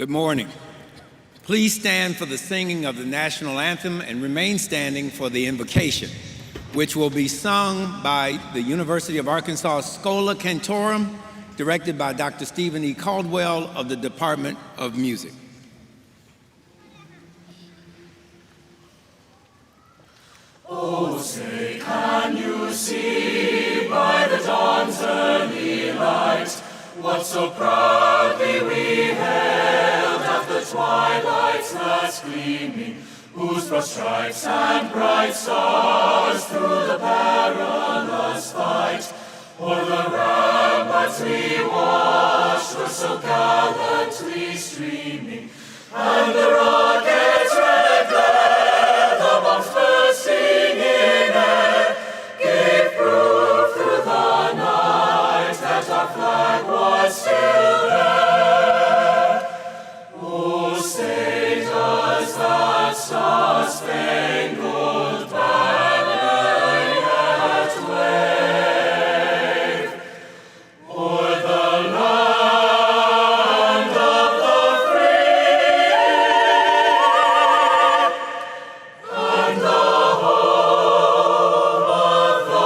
Good morning. Please stand for the singing of the national anthem and remain standing for the invocation, which will be sung by the University of Arkansas Schola Cantorum, directed by Dr. Stephen E. Caldwell of the Department of Music. Oh, say, can you see by the dawn's early light what so proudly we hailed at the twilight's last gleaming, whose broad stripes and bright stars through the perilous fight o'er the ramparts we watched were so gallantly streaming, and the rocket's red glare, the bombs bursting in air, gave proof through the night that our flag was still there. Oh, say does that star-spangled banner yet wave o'er the land of the free and the home of the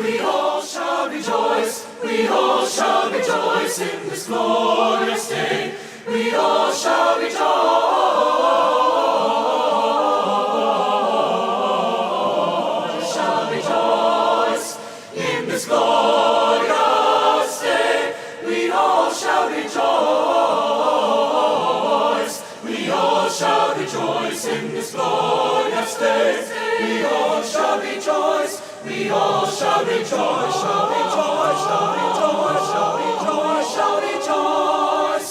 We all shall rejoice, we all shall rejoice in this glorious day. We all shall rejoice, in this glorious day. We all shall rejoice, we all shall rejoice in this glorious day. We all shall rejoice. We all shall rejoice, shall rejoice, shall rejoice, shall rejoice, shall rejoice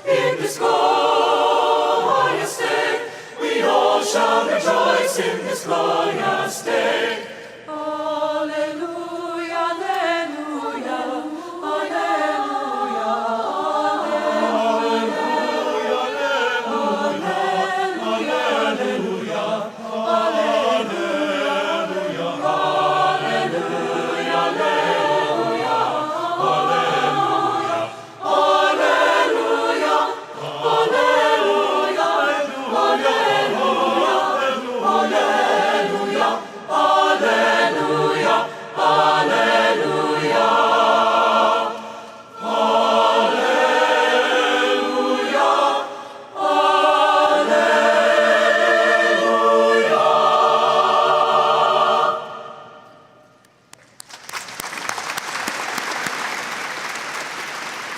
in this glorious day. We all shall rejoice in this glorious day. Alleluia, alleluia, alleluia,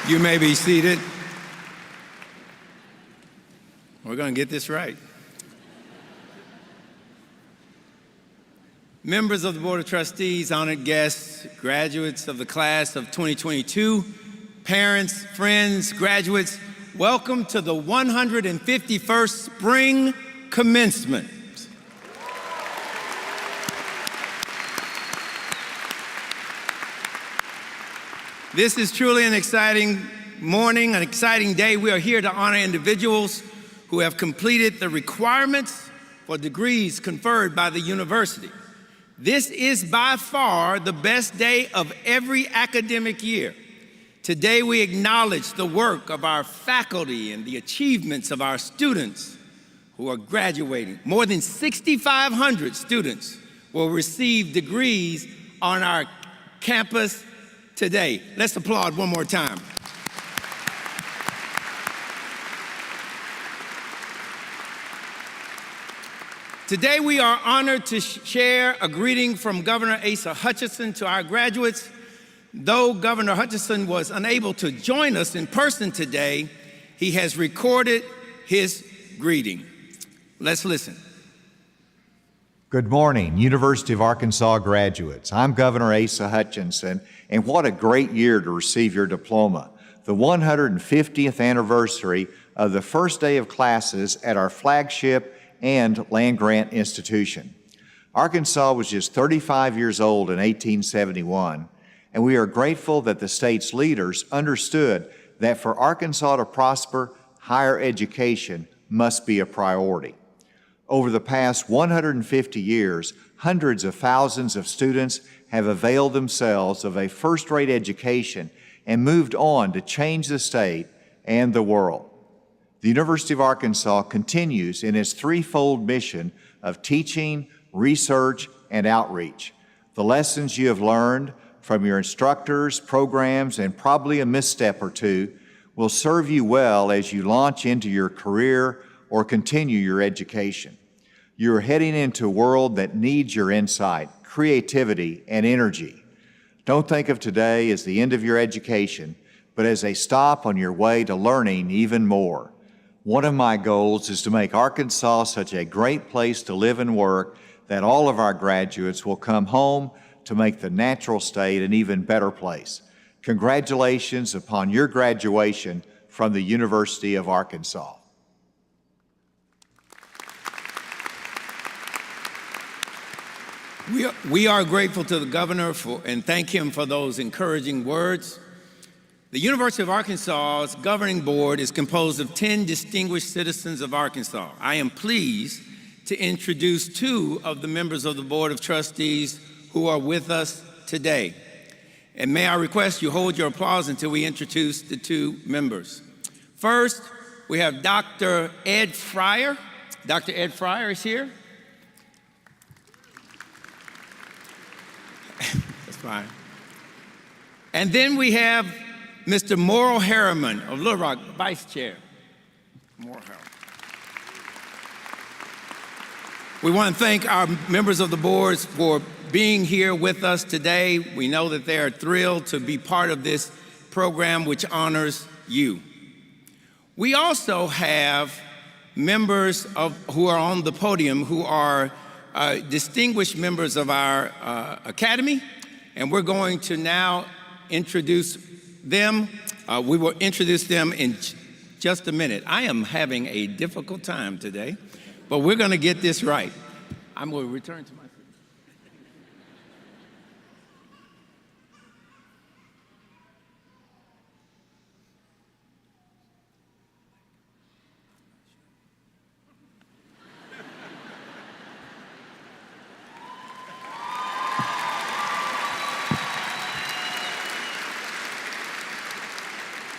You may be seated. We're going to get this right. Members of the Board of Trustees, honored guests, graduates of the class of 2022, parents, friends, graduates, welcome to the 151st Spring Commencement. This is truly an exciting morning, an exciting day. We are here to honor individuals who have completed the requirements for degrees conferred by the university. This is by far the best day of every academic year. Today we acknowledge the work of our faculty and the achievements of our students who are graduating. More than 6,500 students will receive degrees on our campus today. Let's applaud one more time. Today we are honored to share a greeting from Governor Asa Hutchinson to our graduates. Though Governor Hutchinson was unable to join us in person today, he has recorded his greeting. Let's listen. Good morning, University of Arkansas graduates. I'm Governor Asa Hutchinson, and what a great year to receive your diploma. The 150th anniversary of the first day of classes at our flagship and land-grant institution. Arkansas was just 35 years old in 1871, and we are grateful that the state's leaders understood that for Arkansas to prosper, higher education must be a priority. Over the past 150 years, hundreds of thousands of students have availed themselves of a first-rate education and moved on to change the state and the world. The University of Arkansas continues in its threefold mission of teaching, research, and outreach. The lessons you have learned from your instructors, programs, and probably a misstep or two will serve you well as you launch into your career or continue your education. You are heading into a world that needs your insight, creativity, and energy. Don't think of today as the end of your education, but as a stop on your way to learning even more. One of my goals is to make Arkansas such a great place to live and work that all of our graduates will come home to make the natural state an even better place. Congratulations upon your graduation from the University of Arkansas. We are grateful to the governor and thank him for those encouraging words. The University of Arkansas's governing board is composed of 10 distinguished citizens of Arkansas. I am pleased to introduce 2 of the members of the Board of Trustees who are with us today. And may I request you hold your applause until we introduce the 2 members. First, we have Dr. Ed Fryer. Dr. Ed Fryer is here. That's fine. And then we have Mr. Morrill Harriman of Little Rock, Vice Chair. Morrill Harriman. We want to thank our members of the boards for being here with us today. We know that they are thrilled to be part of this program which honors you. We also have members who are on the podium who are distinguished members of our academy, and we're going to now introduce them. We will introduce them in just a minute. I am having a difficult time today, but we're going to get this right. I'm going to return to my seat.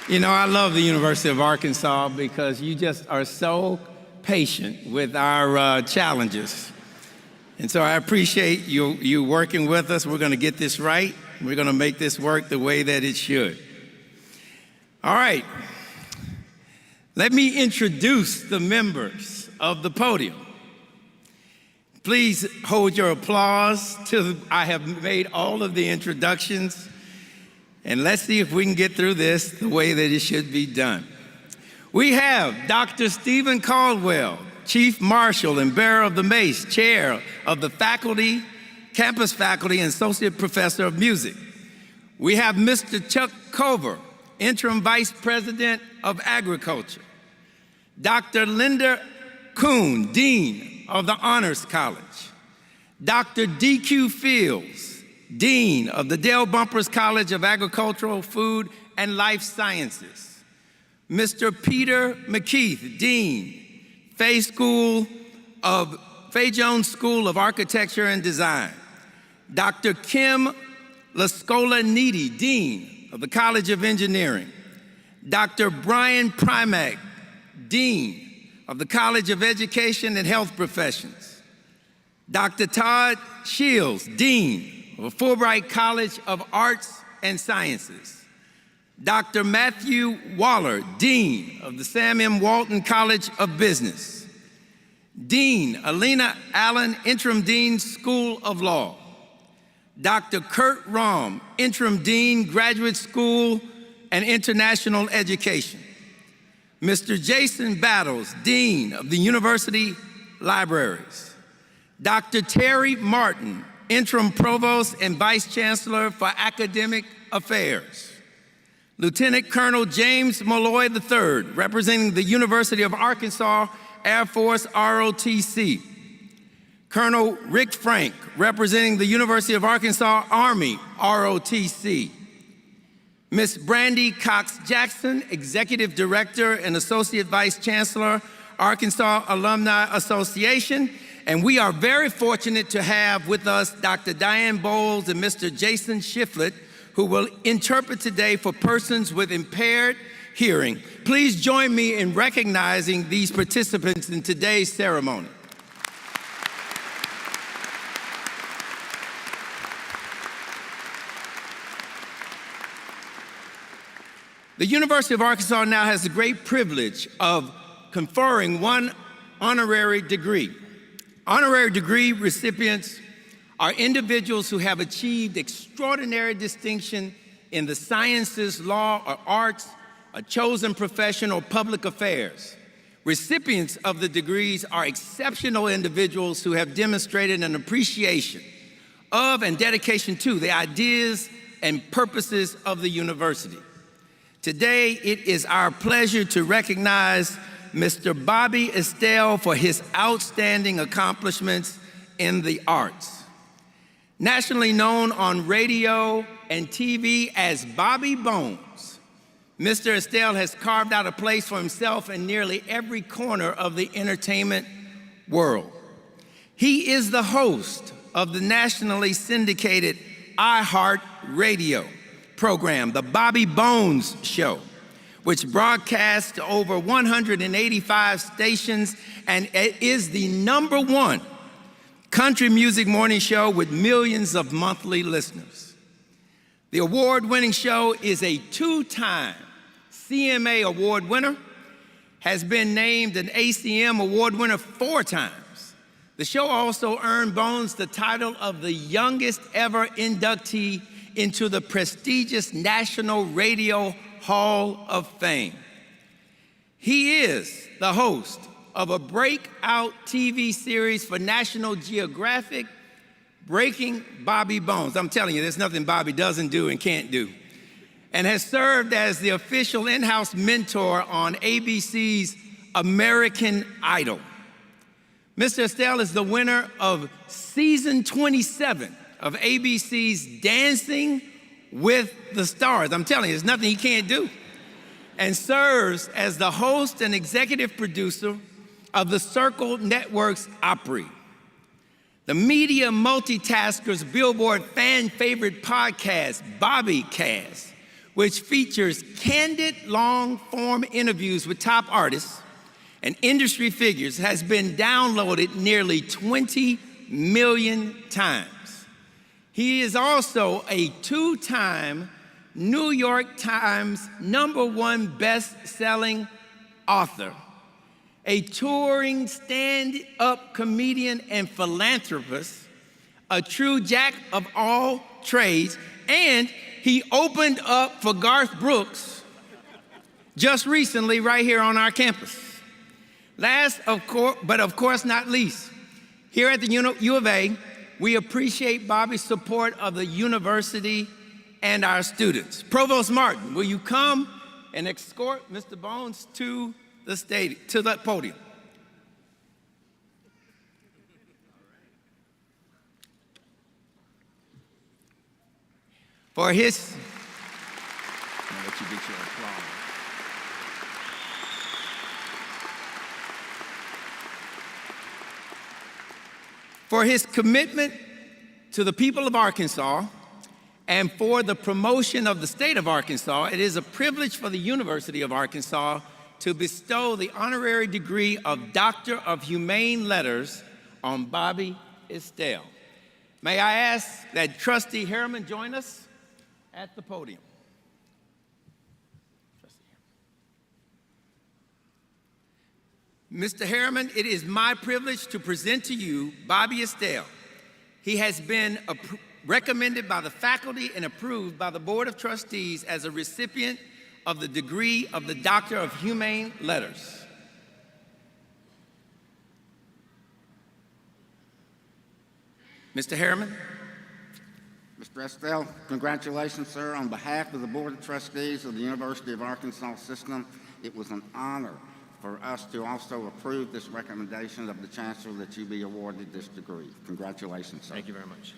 You know, I love the University of Arkansas because you just are so patient with our challenges. And so I appreciate you working with us. We're going to get this right. We're going to make this work the way that it should. All right. Let me introduce the members of the podium. Please hold your applause till I have made all of the introductions. And let's see if we can get through this the way that it should be done. We have Dr. Stephen Caldwell, Chief Marshal and bearer of the Mace, Chair of the Faculty, Campus Faculty, and Associate Professor of Music. We have Mr. Chuck Cover, Interim Vice President of Agriculture. Dr. Linda Kuhn, Dean of the Honors College. Dr. D.Q. Fields, Dean of the Dale Bumpers College of Agricultural, Food, and Life Sciences. Mr. Peter McKeith, Dean, Fay Jones School of Architecture and Design. Dr. Kim Lascola-Needy, Dean of the College of Engineering. Dr. Brian Primack, Dean of the College of Education and Health Professions. Dr. Todd Shields, Dean of Fulbright College of Arts and Sciences. Dr. Matthew Waller, Dean of the Sam M. Walton College of Business. Dean Alina Allen, Interim Dean, School of Law. Dr. Kurt Rahm, Interim Dean, Graduate School and International Education. Mr. Jason Battles, Dean of the University Libraries. Dr. Terry Martin, Interim Provost and Vice Chancellor for Academic Affairs. Lieutenant Colonel James Malloy III, representing the University of Arkansas Air Force ROTC. Colonel Rick Frank, representing the University of Arkansas Army, ROTC. Ms. Brandy Cox-Jackson, Executive Director and Associate Vice Chancellor, Arkansas Alumni Association. And we are very fortunate to have with us Dr. Diane Bowles and Mr. Jason Shiflett, who will interpret today for persons with impaired hearing. Please join me in recognizing these participants in today's ceremony. The University of Arkansas now has the great privilege of conferring one honorary degree. Honorary degree recipients are individuals who have achieved extraordinary distinction in the sciences, law, or arts, a chosen profession, or public affairs. Recipients of the degrees are exceptional individuals who have demonstrated an appreciation of and dedication to the ideas and purposes of the university. Today, it is our pleasure to recognize Mr. Bobby Estelle for his outstanding accomplishments in the arts. Nationally known on radio and TV as Bobby Bones, Mr. Estelle has carved out a place for himself in nearly every corner of the entertainment world. He is the host of the nationally syndicated iHeartRadio program, The Bobby Bones Show, which broadcasts to over 185 stations and it is the #1 country music morning show with millions of monthly listeners. The award-winning show is a 2-time CMA award winner, has been named an ACM award winner 4 times. The show also earned Bones the title of the youngest ever inductee into the prestigious National Radio Hall of Fame. He is the host of a breakout TV series for National Geographic, Breaking Bobby Bones. I'm telling you, there's nothing Bobby doesn't do and can't do. And has served as the official in-house mentor on ABC's American Idol. Mr. Estelle is the winner of season 27 of ABC's Dancing with the Stars. I'm telling you, there's nothing he can't do. And serves as the host and executive producer of the Circle Network's Opry. The media multitasker's Billboard fan favorite podcast, Bobbycast, which features candid long-form interviews with top artists and industry figures, has been downloaded nearly 20 million times. He is also a 2-time New York Times #1 best-selling author, a touring stand-up comedian and philanthropist, a true jack of all trades, and he opened up for Garth Brooks just recently right here on our campus. Last, but of course not least, here at the U of A, we appreciate Bobby's support of the university and our students. Provost Martin, will you come and escort Mr. Bones to the stadium, to the podium? For his, I'll let you get your applause. For his commitment to the people of Arkansas and for the promotion of the state of Arkansas, it is a privilege for the University of Arkansas to bestow the honorary degree of Doctor of Humane Letters on Bobby Estelle. May I ask that Trustee Harriman join us at the podium. Mr. Harriman, it is my privilege to present to you Bobby Estelle. He has been recommended by the faculty and approved by the Board of Trustees as a recipient of the degree of the Doctor of Humane Letters. Mr. Harriman. Mr. Estelle, congratulations, sir. On behalf of the Board of Trustees of the University of Arkansas System, it was an honor for us to also approve this recommendation of the Chancellor that you be awarded this degree. Congratulations, sir. Thank you very much.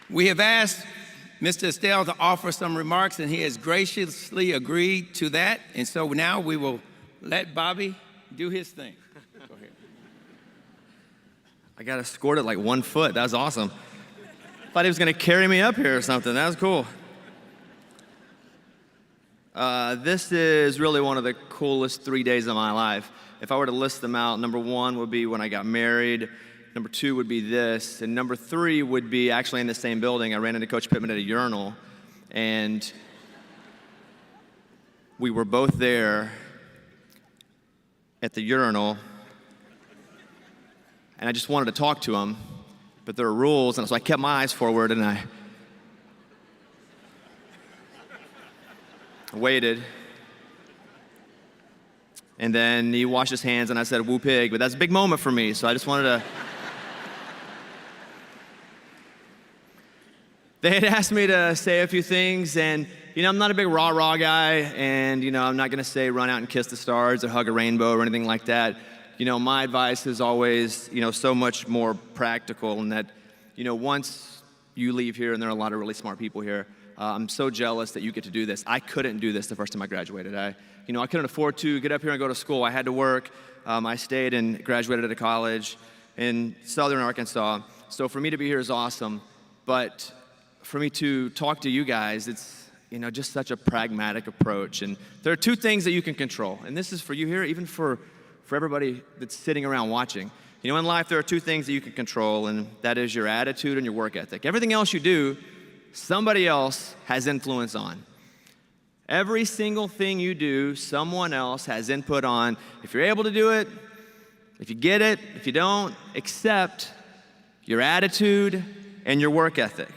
We have asked Mr. Estelle to offer some remarks, and he has graciously agreed to that. And so now we will let Bobby do his thing. Go ahead. I got escorted like 1 foot. That was awesome. Thought he was going to carry me up here or something. That was cool. This is really one of the coolest 3 days of my life. If I were to list them out, number 1 would be when I got married. Number 2 would be this. And number 3 would be actually in the same building. I ran into Coach Pittman at a urinal. And we were both there at the urinal. And I just wanted to talk to him. But there are rules. And so I kept my eyes forward and I waited. And then he washed his hands and I said, "Woo pig." But that's a big moment for me. So I just wanted to. They had asked me to say a few things, and I'm not a big rah-rah guy, and I'm not gonna say run out and kiss the stars or hug a rainbow or anything like that. My advice is always, so much more practical, and that, once you leave here, and there are a lot of really smart people here, I'm so jealous that you get to do this. I couldn't do this the first time I graduated. I couldn't afford to get up here and go to school. I had to work. I stayed and graduated at a college in Southern Arkansas. So for me to be here is awesome, but for me to talk to you guys, it's just such a pragmatic approach. And there are 2 things that you can control, and this is for you here, even for everybody that's sitting around watching. In life there are 2 things that you can control, and that is your attitude and your work ethic. Everything else you do, somebody else has influence on. Every single thing you do, someone else has input on. If you're able to do it, if you get it, if you don't, accept your attitude and your work ethic.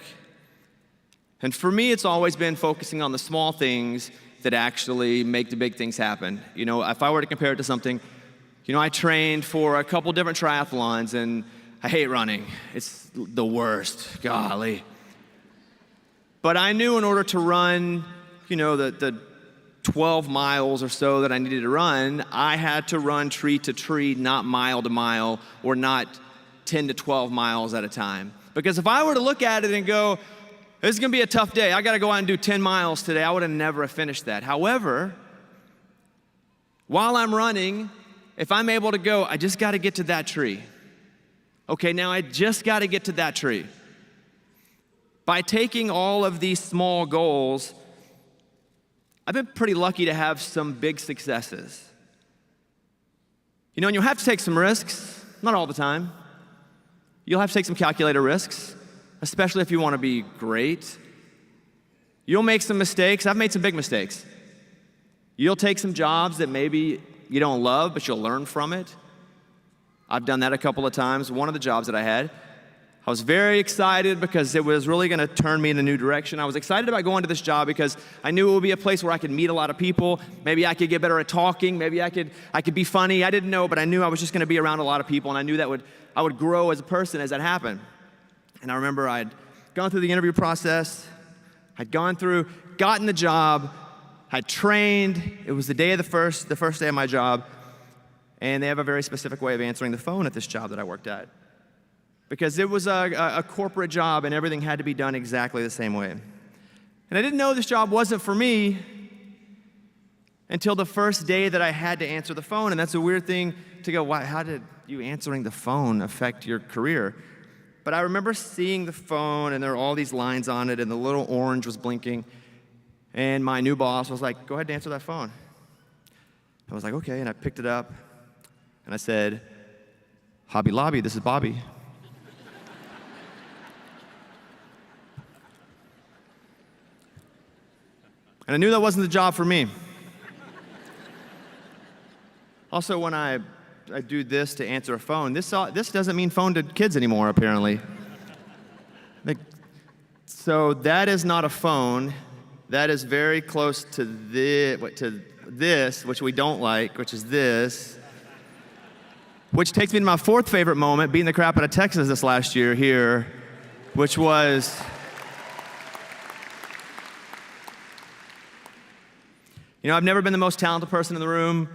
And for me, it's always been focusing on the small things that actually make the big things happen. If I were to compare it to something, I trained for a couple different triathlons, and I hate running. It's the worst, golly. But I knew in order to run, the 12 miles or so that I needed to run, I had to run tree to tree, not mile to mile, or not 10 to 12 miles at a time. Because if I were to look at it and go, this is gonna be a tough day, I gotta go out and do 10 miles today, I would have never finished that. However, while I'm running, if I'm able to go, I just gotta get to that tree. Okay, now I just gotta get to that tree. By taking all of these small goals, I've been pretty lucky to have some big successes. And you'll have to take some risks, not all the time. You'll have to take some calculated risks, especially if you want to be great. You'll make some mistakes. I've made some big mistakes. You'll take some jobs that maybe you don't love, but you'll learn from it. I've done that a couple of times. One of the jobs that I had, I was very excited because it was really going to turn me in a new direction. I was excited about going to this job because I knew it would be a place where I could meet a lot of people. Maybe I could get better at talking. Maybe I could be funny. I didn't know, but I knew I was just going to be around a lot of people, and I knew that I would grow as a person as that happened. And I remember I'd gone through the interview process. I'd gotten the job. I'd trained. It was the day of the first day of my job. And they have a very specific way of answering the phone at this job that I worked at. Because it was a corporate job and everything had to be done exactly the same way. And I didn't know this job wasn't for me until the first day that I had to answer the phone. And that's a weird thing to go, why, how did you answering the phone affect your career? But I remember seeing the phone and there were all these lines on it and the little orange was blinking. And my new boss was like, go ahead and answer that phone. I was like, okay, and I picked it up and I said, Hobby Lobby, this is Bobby. And I knew that wasn't the job for me. Also, when I do this to answer a phone, this doesn't mean phone to kids anymore, apparently. So that is not a phone. That is very close to this, which we don't like, which is this. Which takes me to my fourth favorite moment, beating the crap out of Texas this last year here which was, I've never been the most talented person in the room.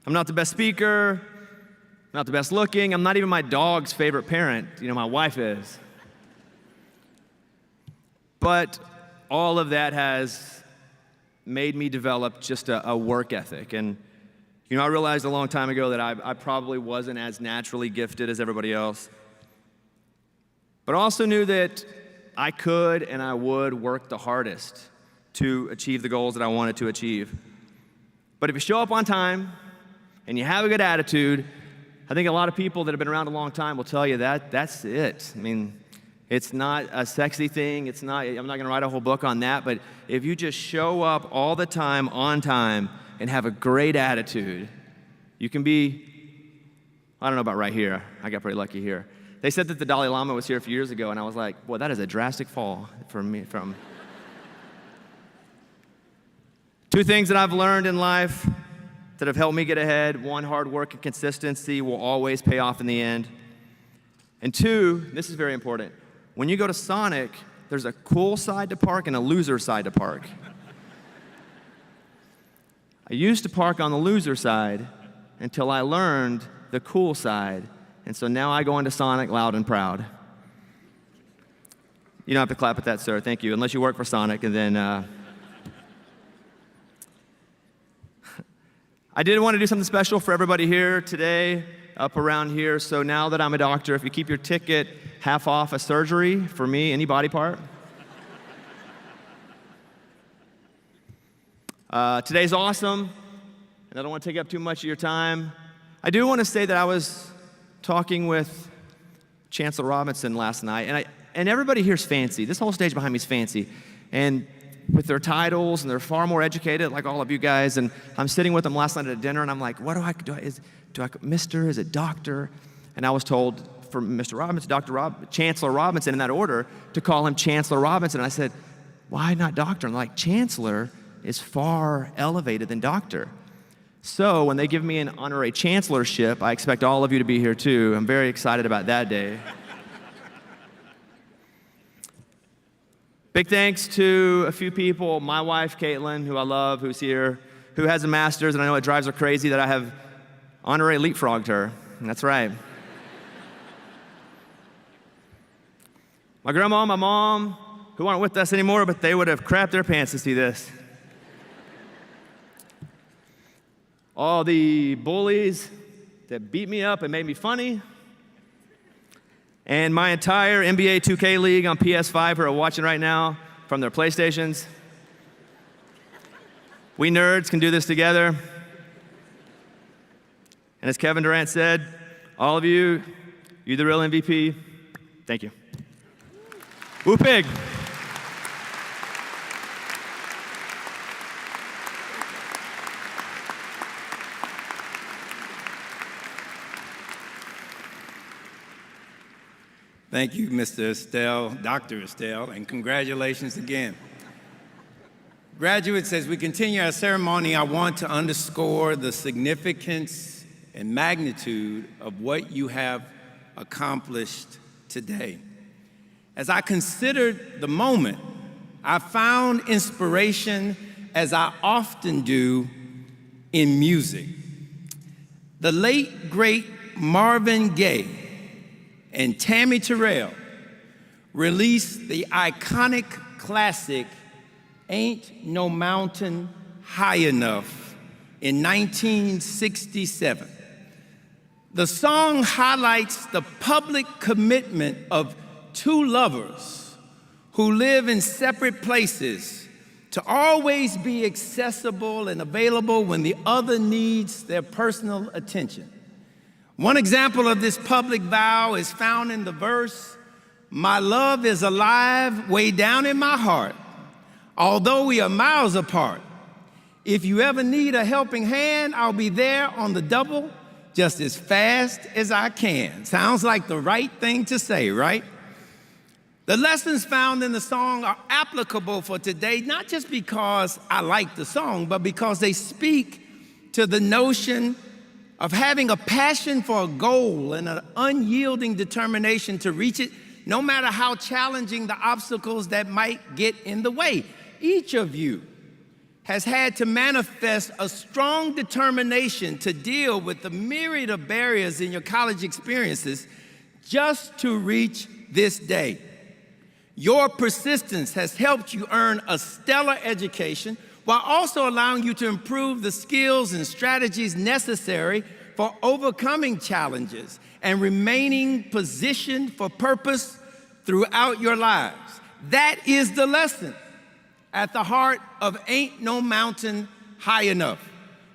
I'm not the best speaker, not the best looking. I'm not even my dog's favorite parent. My wife is. But all of that has made me develop just a work ethic. And, I realized a long time ago that I probably wasn't as naturally gifted as everybody else. But I also knew that I could and I would work the hardest to achieve the goals that I wanted to achieve. But if you show up on time and you have a good attitude, I think a lot of people that have been around a long time will tell you that that's it. It's not a sexy thing. I'm not going to write a whole book on that, but if you just show up all the time, on time, and have a great attitude, you can be, I don't know about right here. I got pretty lucky here. They said that the Dalai Lama was here a few years ago, and I was like, boy, that is a drastic fall for me from. Two things that I've learned in life that have helped me get ahead. One, hard work and consistency will always pay off in the end. And two, this is very important. When you go to Sonic, there's a cool side to park and a loser side to park. I used to park on the loser side until I learned the cool side. And so now I go into Sonic loud and proud. You don't have to clap at that, sir. Thank you. Unless you work for Sonic, and then I did want to do something special for everybody here today, up around here. So now that I'm a doctor, if you keep your ticket half off a surgery for me, any body part. Today's awesome, and I don't want to take up too much of your time. I do want to say that I was talking with Chancellor Robinson last night, and everybody here's fancy. This whole stage behind me is fancy, and with their titles, and they're far more educated, like all of you guys. And I'm sitting with them last night at dinner, and I'm like, what do I do? Do I Mr.? Is it Doctor? And I was told for Mr. Robinson, Chancellor Robinson, in that order, to call him Chancellor Robinson. And I said, why not Doctor? And like, Chancellor is far elevated than Doctor. So when they give me an honorary chancellorship, I expect all of you to be here too. I'm very excited about that day. Big thanks to a few people, my wife, Caitlin, who I love, who's here, who has a master's, and I know it drives her crazy that I have honorary leapfrogged her. That's right. My grandma, my mom, who aren't with us anymore, but they would have crapped their pants to see this. All the bullies that beat me up and made me funny. And my entire NBA 2K league on PS5 who are watching right now from their PlayStations. We nerds can do this together. And as Kevin Durant said, all of you, you're the real MVP. Thank you. Woo pig. Thank you, Mr. Estelle, Dr. Estelle, and congratulations again. Graduates, as we continue our ceremony, I want to underscore the significance and magnitude of what you have accomplished today. As I considered the moment, I found inspiration, as I often do, in music. The late, great Marvin Gaye and Tammy Terrell released the iconic classic, Ain't No Mountain High Enough, in 1967. The song highlights the public commitment of two lovers who live in separate places to always be accessible and available when the other needs their personal attention. One example of this public vow is found in the verse, "My love is alive way down in my heart, although we are miles apart. If you ever need a helping hand, I'll be there on the double just as fast as I can." Sounds like the right thing to say, right? The lessons found in the song are applicable for today, not just because I like the song, but because they speak to the notion of having a passion for a goal and an unyielding determination to reach it, no matter how challenging the obstacles that might get in the way. Each of you has had to manifest a strong determination to deal with the myriad of barriers in your college experiences just to reach this day. Your persistence has helped you earn a stellar education while also allowing you to improve the skills and strategies necessary for overcoming challenges and remaining positioned for purpose throughout your lives. That is the lesson at the heart of Ain't No Mountain High Enough.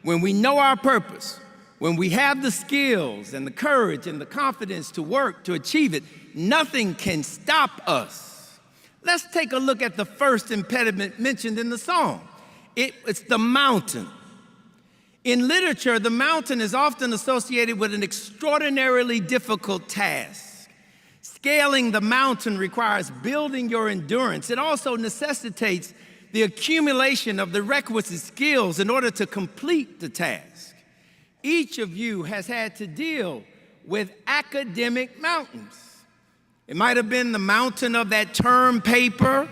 When we know our purpose, when we have the skills and the courage and the confidence to work to achieve it, nothing can stop us. Let's take a look at the first impediment mentioned in the song. It's the mountain. In literature, the mountain is often associated with an extraordinarily difficult task. Scaling the mountain requires building your endurance. It also necessitates the accumulation of the requisite skills in order to complete the task. Each of you has had to deal with academic mountains. It might have been the mountain of that term paper,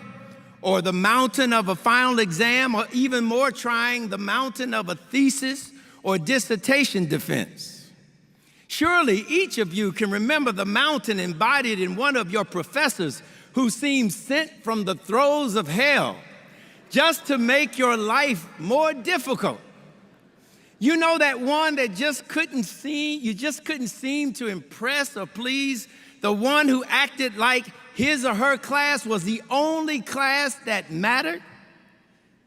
or the mountain of a final exam, or even more trying, the mountain of a thesis or dissertation defense. Surely each of you can remember the mountain embodied in one of your professors who seemed sent from the throes of hell just to make your life more difficult. You know that one that you just couldn't seem to impress or please, the one who acted like his or her class was the only class that mattered?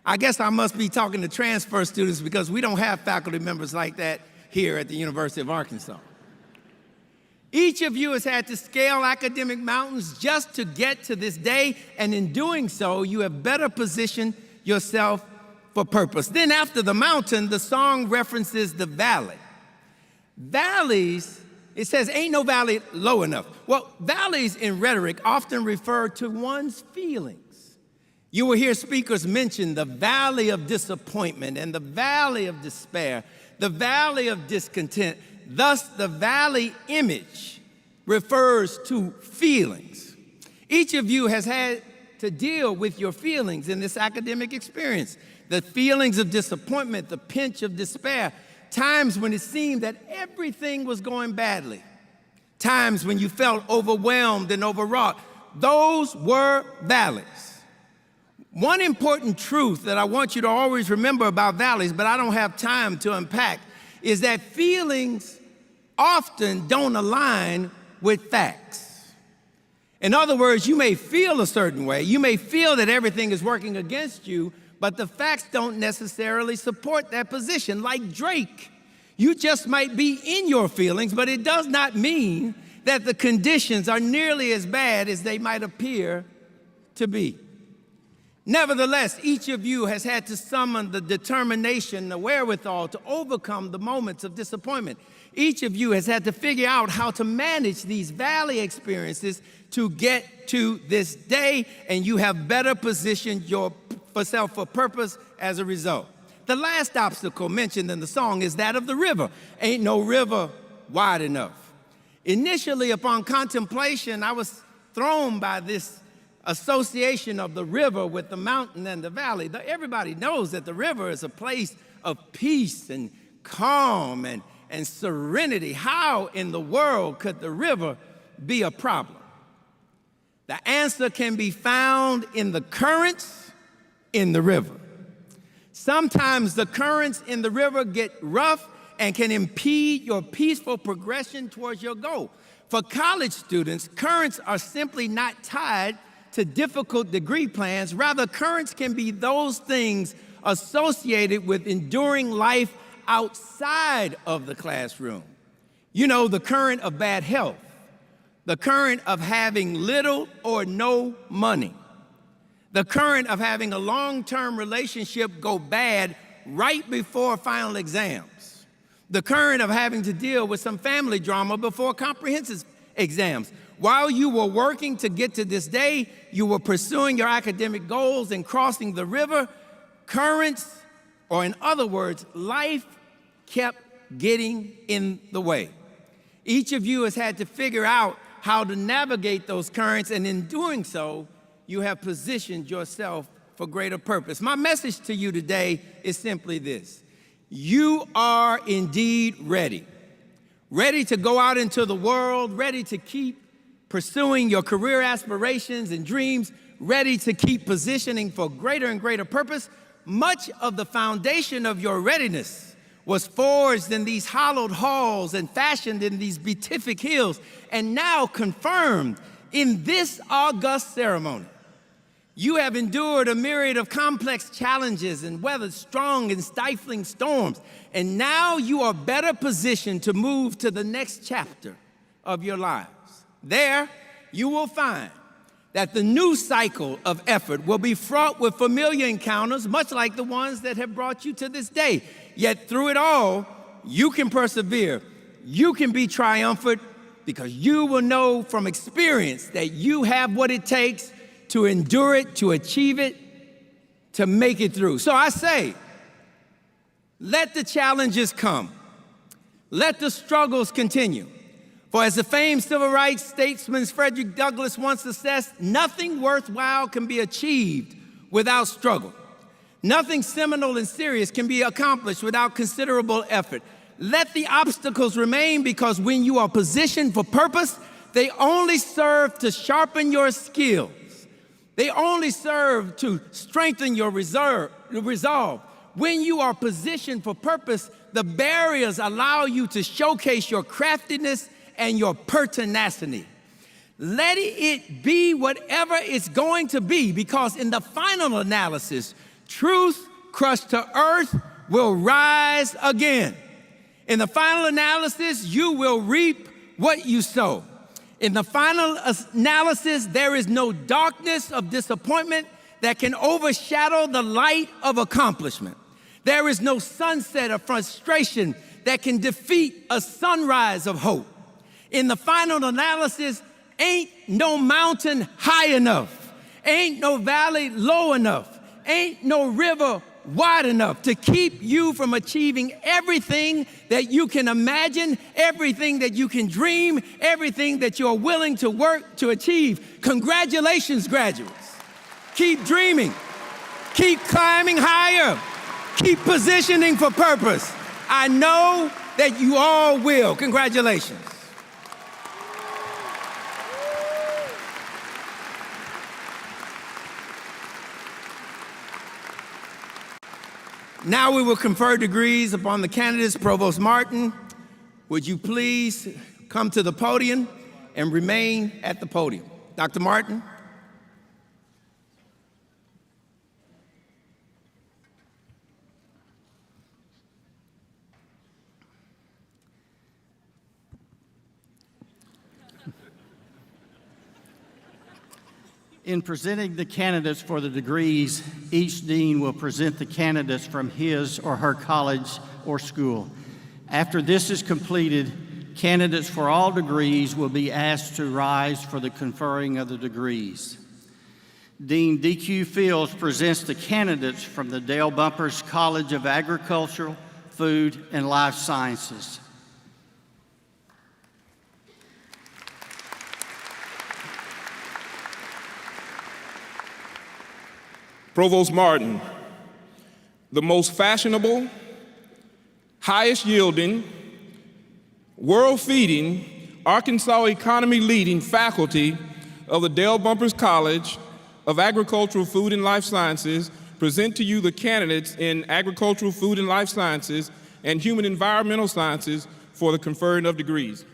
I guess I must be talking to transfer students because we don't have faculty members like that here at the University of Arkansas. Each of you has had to scale academic mountains just to get to this day, and in doing so, you have better positioned yourself for purpose. Then after the mountain, the song references the valley. Valleys, it says, ain't no valley low enough. Well, valleys in rhetoric often refer to one's feelings. You will hear speakers mention the valley of disappointment and the valley of despair, the valley of discontent. Thus, the valley image refers to feelings. Each of you has had to deal with your feelings in this academic experience. The feelings of disappointment, the pinch of despair, times when it seemed that everything was going badly, times when you felt overwhelmed and overwrought. Those were valleys. One important truth that I want you to always remember about valleys, but I don't have time to unpack, is that feelings often don't align with facts. In other words, you may feel a certain way, you may feel that everything is working against you, but the facts don't necessarily support that position. Like Drake, you just might be in your feelings, but it does not mean that the conditions are nearly as bad as they might appear to be. Nevertheless, each of you has had to summon the determination, the wherewithal to overcome the moments of disappointment. Each of you has had to figure out how to manage these valley experiences to get to this day, and you have better positioned yourself for purpose as a result. The last obstacle mentioned in the song is that of the river. Ain't no river wide enough. Initially, upon contemplation, I was thrown by this association of the river with the mountain and the valley. Everybody knows that the river is a place of peace and calm and serenity. How in the world could the river be a problem? The answer can be found in the currents in the river. Sometimes the currents in the river get rough and can impede your peaceful progression towards your goal. For college students, currents are simply not tied to difficult degree plans. Rather, currents can be those things associated with enduring life outside of the classroom. You know, the current of bad health, the current of having little or no money, the current of having a long-term relationship go bad right before final exams, the current of having to deal with some family drama before comprehensive exams. While you were working to get to this day, you were pursuing your academic goals and crossing the river, currents, or in other words, life kept getting in the way. Each of you has had to figure out how to navigate those currents, and in doing so, you have positioned yourself for greater purpose. My message to you today is simply this: you are indeed ready. Ready to go out into the world, ready to keep pursuing your career aspirations and dreams, ready to keep positioning for greater and greater purpose. Much of the foundation of your readiness was forged in these hallowed halls and fashioned in these beatific hills, and now confirmed in this august ceremony. You have endured a myriad of complex challenges and weathered strong and stifling storms, and now you are better positioned to move to the next chapter of your lives. There, you will find that the new cycle of effort will be fraught with familiar encounters, much like the ones that have brought you to this day. Yet through it all, you can persevere. You can be triumphant because you will know from experience that you have what it takes to endure it, to achieve it, to make it through. So I say, let the challenges come. Let the struggles continue. For as the famed civil rights statesman Frederick Douglass once assessed, nothing worthwhile can be achieved without struggle. Nothing seminal and serious can be accomplished without considerable effort. Let the obstacles remain, because when you are positioned for purpose, they only serve to sharpen your skills. They only serve to strengthen your resolve. When you are positioned for purpose, the barriers allow you to showcase your craftiness and your pertinacity. Let it be whatever it's going to be, because in the final analysis, truth crushed to earth will rise again. In the final analysis, you will reap what you sow. In the final analysis, there is no darkness of disappointment that can overshadow the light of accomplishment. There is no sunset of frustration that can defeat a sunrise of hope. In the final analysis, ain't no mountain high enough, ain't no valley low enough, ain't no river wide enough to keep you from achieving everything that you can imagine, everything that you can dream, everything that you're willing to work to achieve. Congratulations, graduates. Keep dreaming. Keep climbing higher. Keep positioning for purpose. I know that you all will. Congratulations. Now we will confer degrees upon the candidates. Provost Martin, would you please come to the podium and remain at the podium? Dr. Martin. In presenting the candidates for the degrees, each dean will present the candidates from his or her college or school. After this is completed, candidates for all degrees will be asked to rise for the conferring of the degrees. Dean D.Q. Fields presents the candidates from the Dale Bumpers College of Agricultural, Food, and Life Sciences. Provost Martin, the most fashionable, highest yielding, world-feeding, Arkansas economy-leading faculty of the Dale Bumpers College of Agricultural, Food, and Life Sciences present to you the candidates in Agricultural, Food, and Life Sciences and Human Environmental Sciences for the conferring of degrees.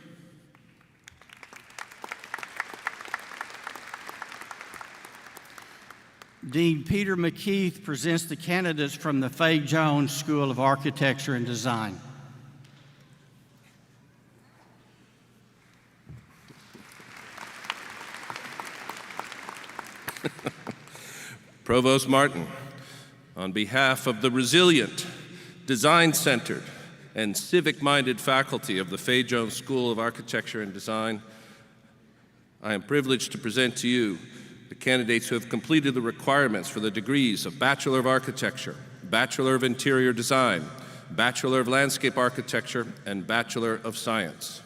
Dean Peter McKeith presents the candidates from the Fay Jones School of Architecture and Design. Provost Martin, on behalf of the resilient, design-centered, and civic-minded faculty of the Fay Jones School of Architecture and Design, I am privileged to present to you the candidates who have completed the requirements for the degrees of Bachelor of Architecture, Bachelor of Interior Design, Bachelor of Landscape Architecture, and Bachelor of Science.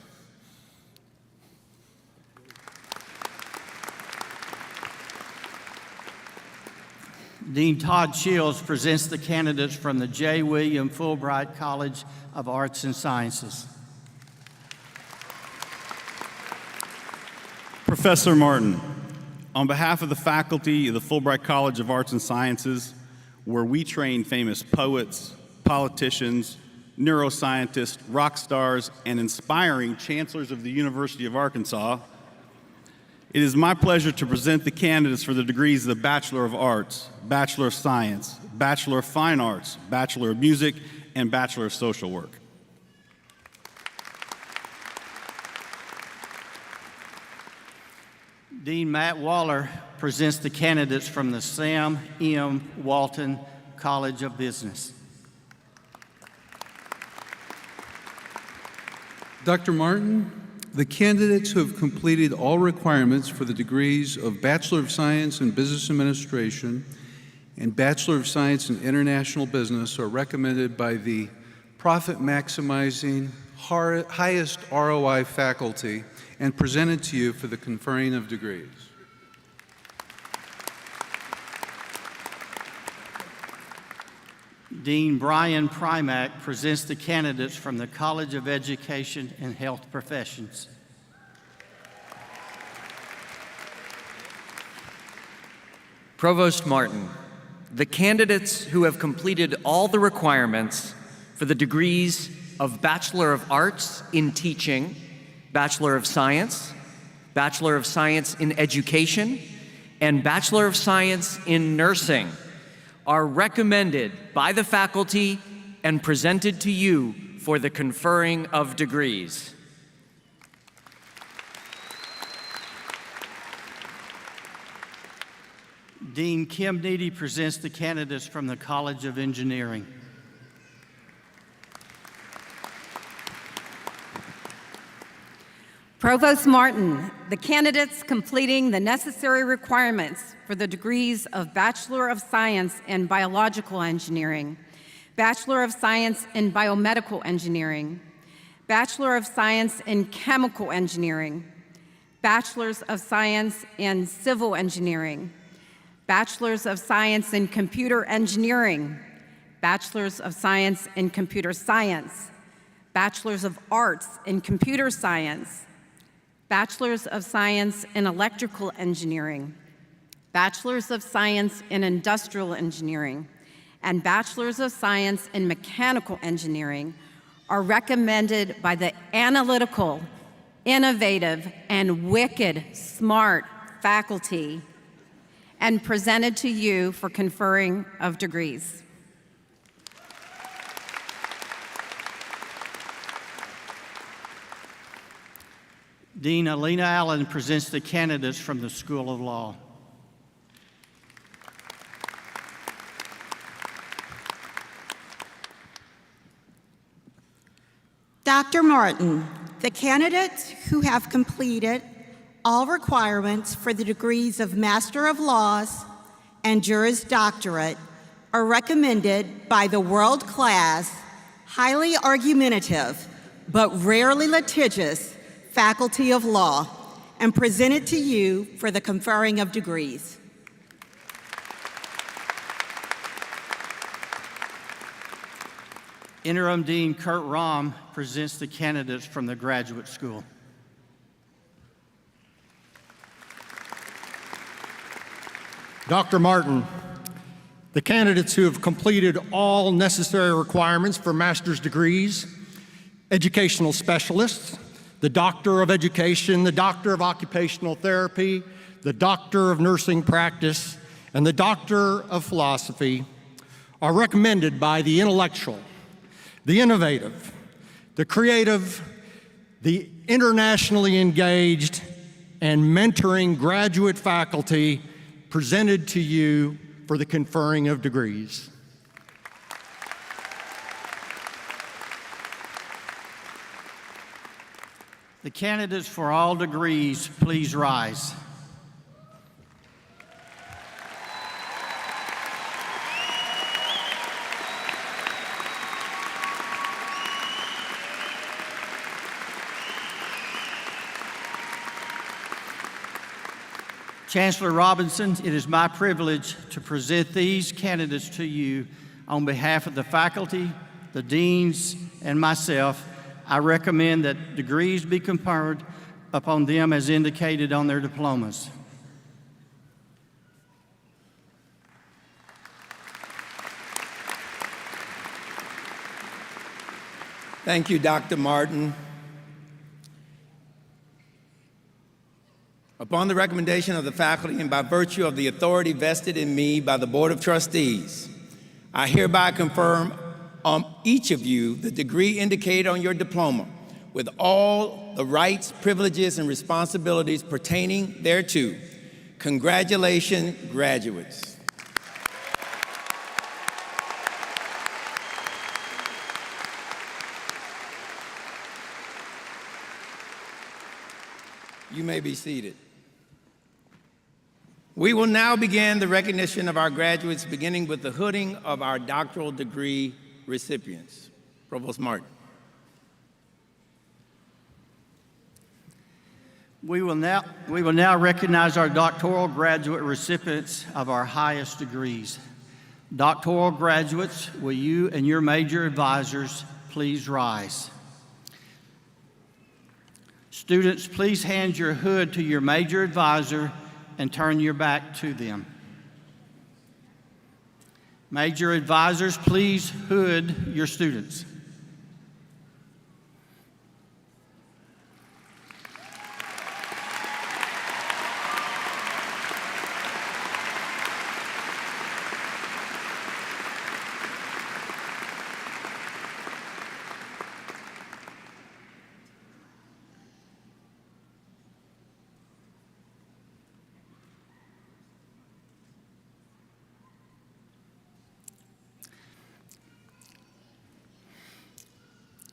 Dean Todd Shields presents the candidates from the J. William Fulbright College of Arts and Sciences. Professor Martin, on behalf of the faculty of the Fulbright College of Arts and Sciences, where we train famous poets, politicians, neuroscientists, rock stars, and inspiring chancellors of the University of Arkansas, it is my pleasure to present the candidates for the degrees of Bachelor of Arts, Bachelor of Science, Bachelor of Fine Arts, Bachelor of Music, and Bachelor of Social Work. Dean Matt Waller presents the candidates from the Sam M. Walton College of Business. Dr. Martin, the candidates who have completed all requirements for the degrees of Bachelor of Science in Business Administration and Bachelor of Science in International Business are recommended by the profit-maximizing, highest ROI faculty and presented to you for the conferring of degrees. Dean Brian Primack presents the candidates from the College of Education and Health Professions. Provost Martin, the candidates who have completed all the requirements for the degrees of Bachelor of Arts in Teaching, Bachelor of Science in Education, and Bachelor of Science in Nursing are recommended by the faculty and presented to you for the conferring of degrees. Dean Kim Needy presents the candidates from the College of Engineering. Provost Martin, the candidates completing the necessary requirements for the degrees of Bachelor of Science in Biological Engineering, Bachelor of Science in Biomedical Engineering, Bachelor of Science in Chemical Engineering, Bachelors of Science in Civil Engineering, Bachelors of Science in Computer Engineering, Bachelors of Science in Computer Science, Bachelors of Arts in Computer Science, Bachelors of Science in Electrical Engineering, Bachelors of Science in Industrial Engineering, and Bachelors of Science in Mechanical Engineering are recommended by the analytical, innovative, and wicked smart faculty and presented to you for conferring of degrees. Dean Alina Allen presents the candidates from the School of Law. Dr. Martin, the candidates who have completed all requirements for the degrees of Master of Laws and Juris Doctorate are recommended by the world-class, highly argumentative, but rarely litigious Faculty of Law and presented to you for the conferring of degrees. Interim Dean Kurt Rahm presents the candidates from the Graduate School. Dr. Martin, the candidates who have completed all necessary requirements for master's degrees, educational specialists, the Doctor of Education, the Doctor of Occupational Therapy, the Doctor of Nursing Practice, and the Doctor of Philosophy are recommended by the intellectual, the innovative, the creative, the internationally engaged, and mentoring graduate faculty presented to you for the conferring of degrees. The candidates for all degrees, please rise. Chancellor Robinson, it is my privilege to present these candidates to you on behalf of the faculty, the deans, and myself. I recommend that degrees be conferred upon them as indicated on their diplomas. Thank you, Dr. Martin. Upon the recommendation of the faculty and by virtue of the authority vested in me by the Board of Trustees, I hereby confirm on each of you the degree indicated on your diploma with all the rights, privileges, and responsibilities pertaining thereto. Congratulations, graduates. You may be seated. We will now begin the recognition of our graduates, beginning with the hooding of our doctoral degree recipients. Provost Martin. We will now recognize our doctoral graduate recipients of our highest degrees. Doctoral graduates, will you and your major advisors please rise? Students, please hand your hood to your major advisor and turn your back to them. Major advisors, please hood your students.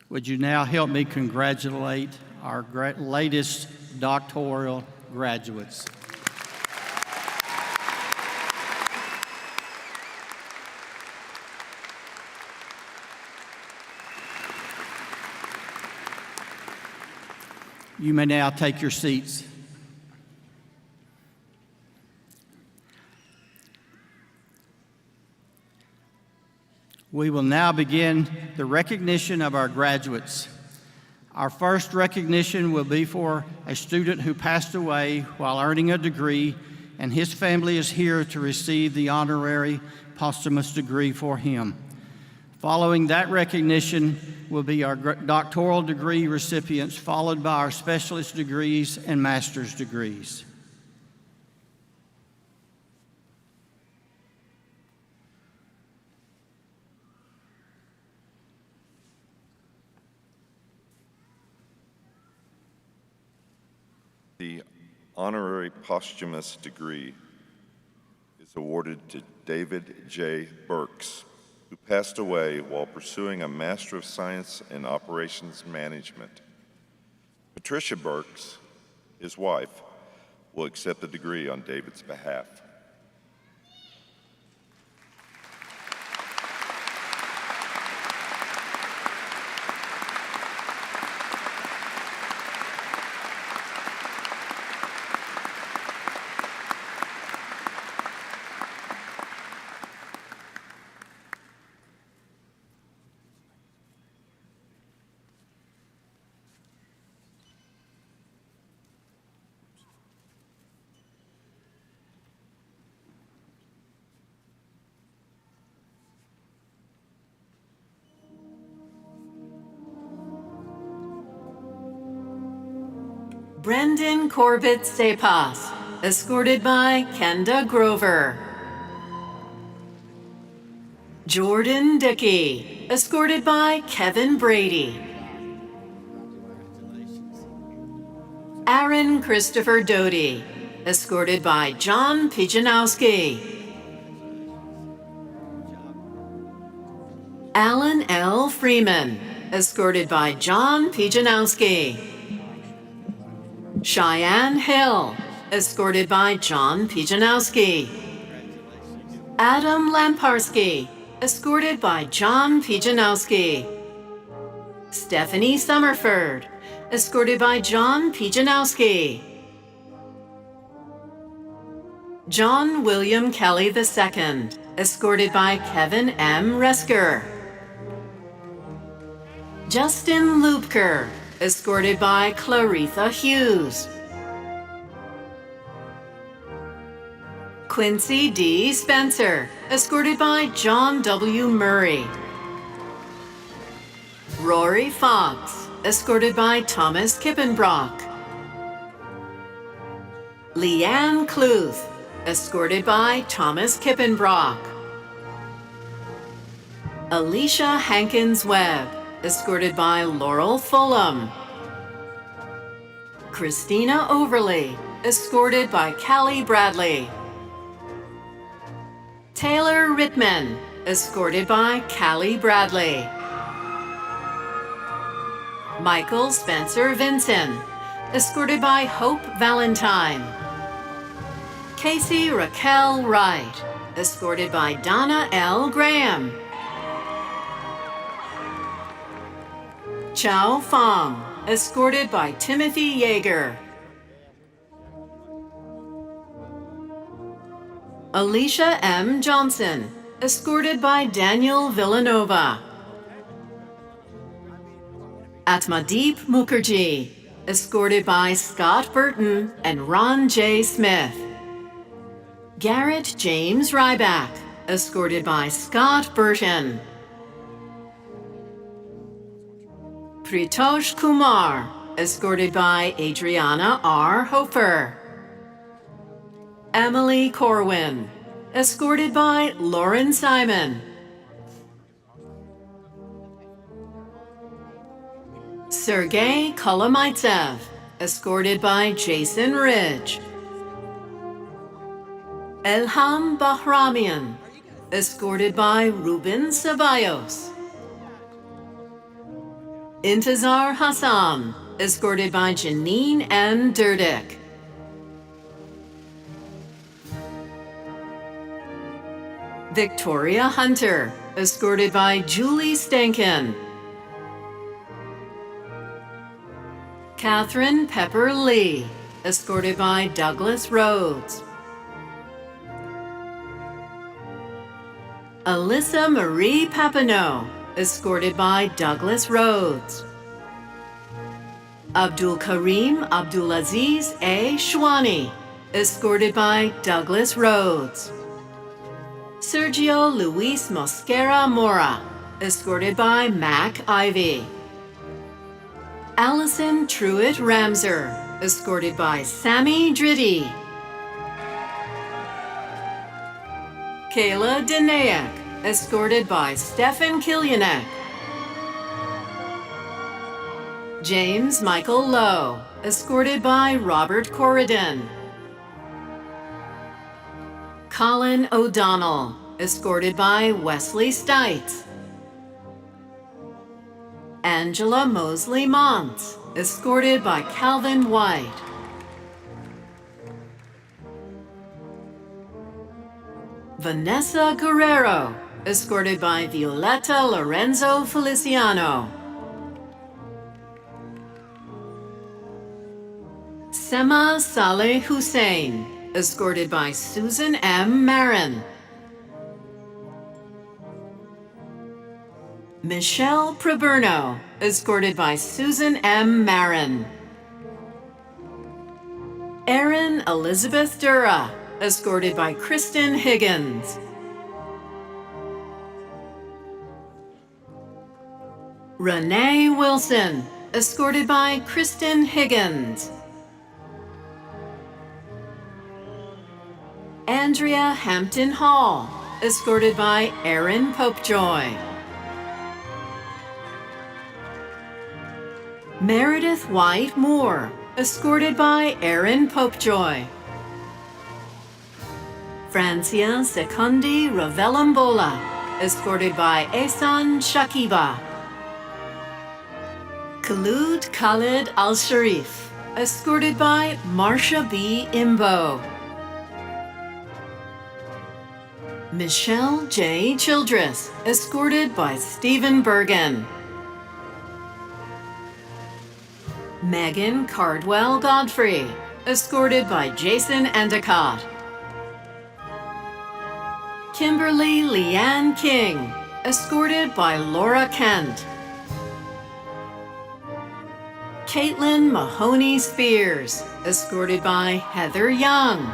Would you now help me congratulate our latest doctoral graduates? You may now take your seats. We will now begin the recognition of our graduates. Our first recognition will be for a student who passed away while earning a degree, and his family is here to receive the honorary posthumous degree for him. Following that recognition will be our doctoral degree recipients, followed by our specialist degrees and master's degrees. The honorary posthumous degree is awarded to David J. Burks, who passed away while pursuing a Master of Science in Operations Management. Patricia Burks, his wife, will accept the degree on David's behalf. Brendan Corbett Sepas, escorted by Kenda Grover. Jordan Dickey, escorted by Kevin Brady. Aaron Christopher Doty, escorted by John Pijanowski. Alan L. Freeman, escorted by John Pijanowski. Cheyenne Hill, escorted by John Pijanowski. Adam Lamparski, escorted by John Pijanowski. Stephanie Summerford, escorted by John Pijanowski. John William Kelly II, escorted by Kevin M. Resker. Justin Lubker, escorted by Claretha Hughes. Quincy D. Spencer, escorted by John W. Murray. Rory Fox, escorted by Thomas Kippenbrock. Leanne Cluth, escorted by Thomas Kippenbrock. Alicia Hankins Webb, escorted by Laurel Fulham. Christina Overly, escorted by Callie Bradley. Taylor Rittman, escorted by Callie Bradley. Michael Spencer Vinson, escorted by Hope Valentine. Casey Raquel Wright, escorted by Donna L. Graham. Chao Fong, escorted by Timothy Yeager. Alicia M. Johnson, escorted by Daniel Villanova. Atmadeep Mukherjee, escorted by Scott Burton and Ron J. Smith. Garrett James Ryback, escorted by Scott Burton. Pritosh Kumar, escorted by Adriana R. Hofer. Emily Corwin, escorted by Lauren Simon. Sergei Kolomaitsev, escorted by Jason Ridge. Elham Bahramian, escorted by Ruben Ceballos. Intizar Hassan, escorted by Janine N. Durdick. Victoria Hunter, escorted by Julie Stankin. Catherine Pepper Lee, escorted by Douglas Rhodes. Alyssa Marie Papineau, escorted by Douglas Rhodes. Abdul Karim Abdulaziz A. Shwani, escorted by Douglas Rhodes. Sergio Luis Mosquera Mora, escorted by Mac Ivy. Allison Truitt Ramser, escorted by Sammy Driddy. Kayla Danayak, escorted by Stefan Kilyanek. James Michael Lowe, escorted by Robert Corridon. Colin O'Donnell, escorted by Wesley Stites. Angela Mosley Montz, escorted by Calvin White. Vanessa Guerrero, escorted by Violetta Lorenzo Feliciano. Sema Saleh Hussein, escorted by Susan M. Marin. Michelle Proberno, escorted by Susan M. Marin. Erin Elizabeth Dura, escorted by Kristen Higgins. Renee Wilson, escorted by Kristen Higgins. Andrea Hampton Hall, escorted by Erin Popejoy. Meredith White Moore, escorted by Erin Popejoy. Francia Secondi Ravellambola, escorted by Ehsan Shakiba. Khaloud Khalid Al-Sharif, escorted by Marsha B. Imbo. Michelle J. Childress, escorted by Stephen Bergen. Megan Cardwell Godfrey, escorted by Jason Endicott. Kimberly Leanne King, escorted by Laura Kent. Caitlin Mahoney Spears, escorted by Heather Young.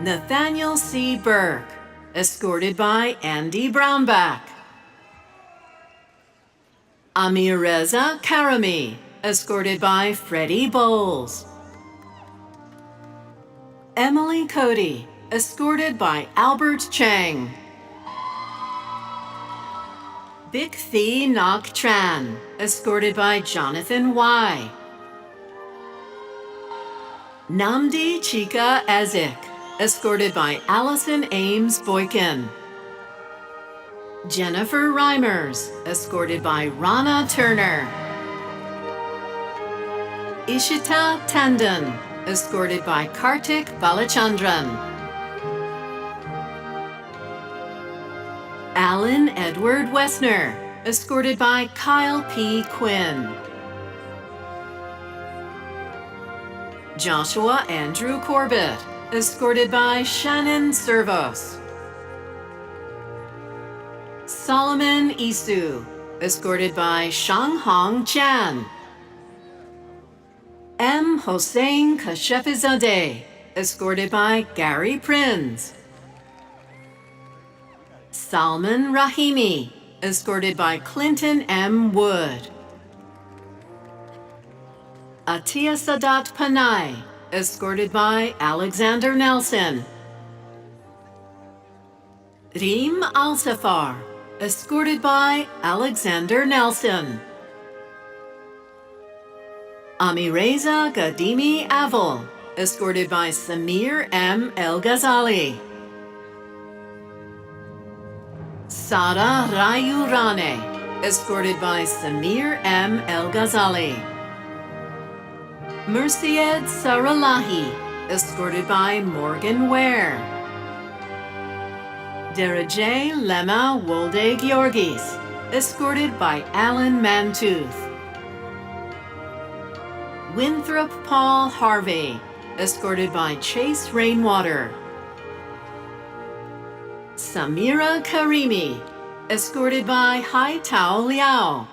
Nathaniel C. Burke, escorted by Andy Brownback. Amireza Karami, escorted by Freddie Bowles. Emily Cody, escorted by Albert Chang. Bik Thi Nok Tran, escorted by Jonathan Y. Namdi Chika Ezik, escorted by Allison Ames Boykin. Jennifer Reimers, escorted by Rana Turner. Ishita Tandon, escorted by Kartik Balachandran. Alan Edward Wessner, escorted by Kyle P. Quinn. Joshua Andrew Corbett, escorted by Shannon Servos. Solomon Isu, escorted by Shanghong Chan. M. Hossein Kashefizadeh, escorted by Gary Prinz. Salman Rahimi, escorted by Clinton M. Wood. Atiya Sadat Panay, escorted by Alexander Nelson. Reem Al-Safar, escorted by Alexander Nelson. Amireza Gadimi Aval, escorted by Samir M. El Ghazali. Sada Rayu Rane, escorted by Samir M. El Ghazali. Mursyed Saralahi, escorted by Morgan Ware. Derajay Lema Wolde Georgis, escorted by Alan Mantooth. Winthrop Paul Harvey, escorted by Chase Rainwater. Samira Karimi, escorted by Hai Tao Liao.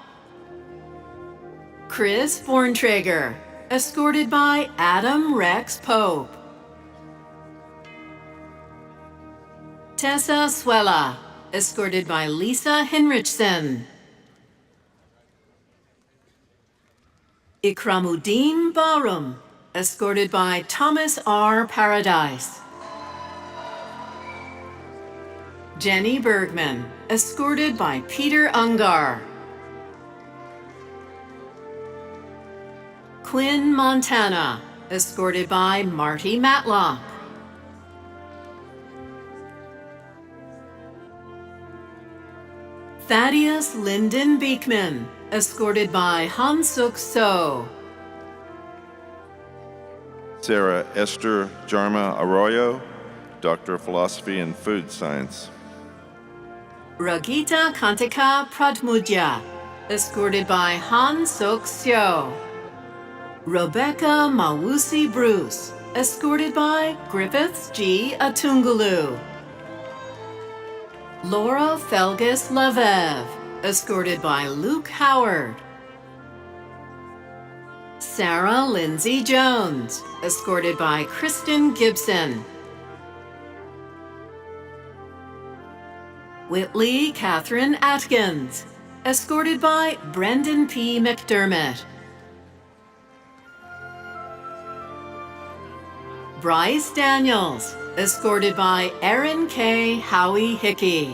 Chris Borntrager, escorted by Adam Rex Pope. Tessa Swella, escorted by Lisa Henrichsen. Ikramuddin Barum, escorted by Thomas R. Paradise. Jenny Bergman, escorted by Peter Ungar. Quinn Montana, escorted by Marty Matlock. Thaddeus Lyndon Beekman, escorted by Hansuk So. Sarah Esther Jarma Arroyo, Doctor of Philosophy and Food Science. Ragita Kantika Pradmudya, escorted by Han Sok Seo. Rebecca Mawusi Bruce, escorted by Griffiths G. Atungulu. Laura Felgus Lavev, escorted by Luke Howard. Sarah Lindsay Jones, escorted by Kristen Gibson. Whitley Catherine Atkins, escorted by Brendan P. McDermott. Bryce Daniels, escorted by Erin K. Howie Hickey.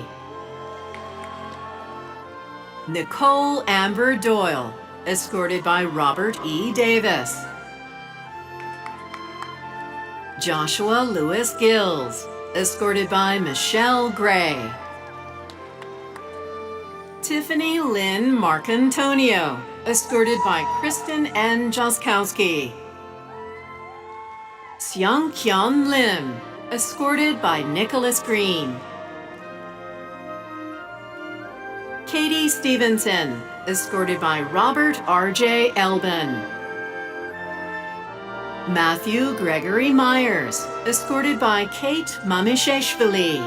Nicole Amber Doyle, escorted by Robert E. Davis. Joshua Lewis Gills, escorted by Michelle Gray. Tiffany Lynn Marcantonio, escorted by Kristen N. Joskowski. Seung Kyun Lim, escorted by Nicholas Green. Katie Stevenson, escorted by Robert R.J. Elbin. Matthew Gregory Myers, escorted by Kate Mamisheshvili.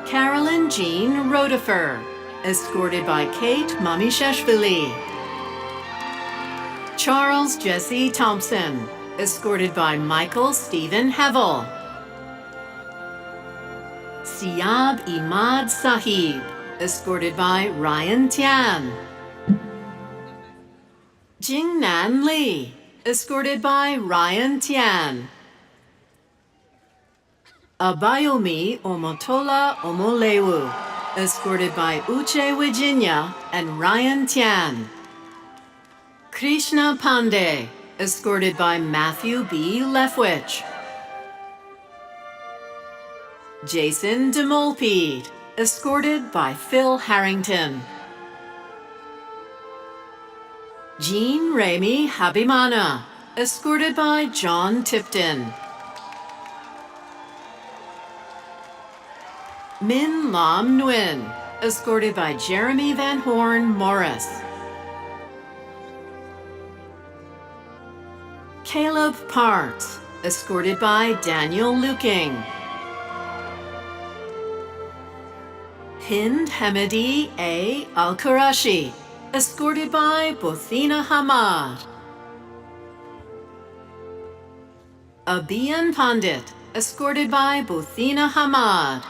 Carolyn Jean Rodefer, escorted by Kate Mamisheshvili. Charles Jesse Thompson, escorted by Michael Stephen Hevel. Siab Imad Sahib, escorted by Ryan Tian. Jingnan Lee, escorted by Ryan Tian. Abayomi Omotola Omolewu, escorted by Uche Virginia and Ryan Tian. Krishna Pandey, escorted by Matthew B. Lefwich. Jason DeMolpede, escorted by Phil Harrington. Jean Remy Habimana, escorted by John Tipton. Min Lam Nguyen, escorted by Jeremy Van Horn Morris. Caleb Parks, escorted by Daniel Luking. Hind Hamidi A. Al-Qurashi, escorted by Bothina Hamad. Abiyan Pandit, escorted by Bothina Hamad.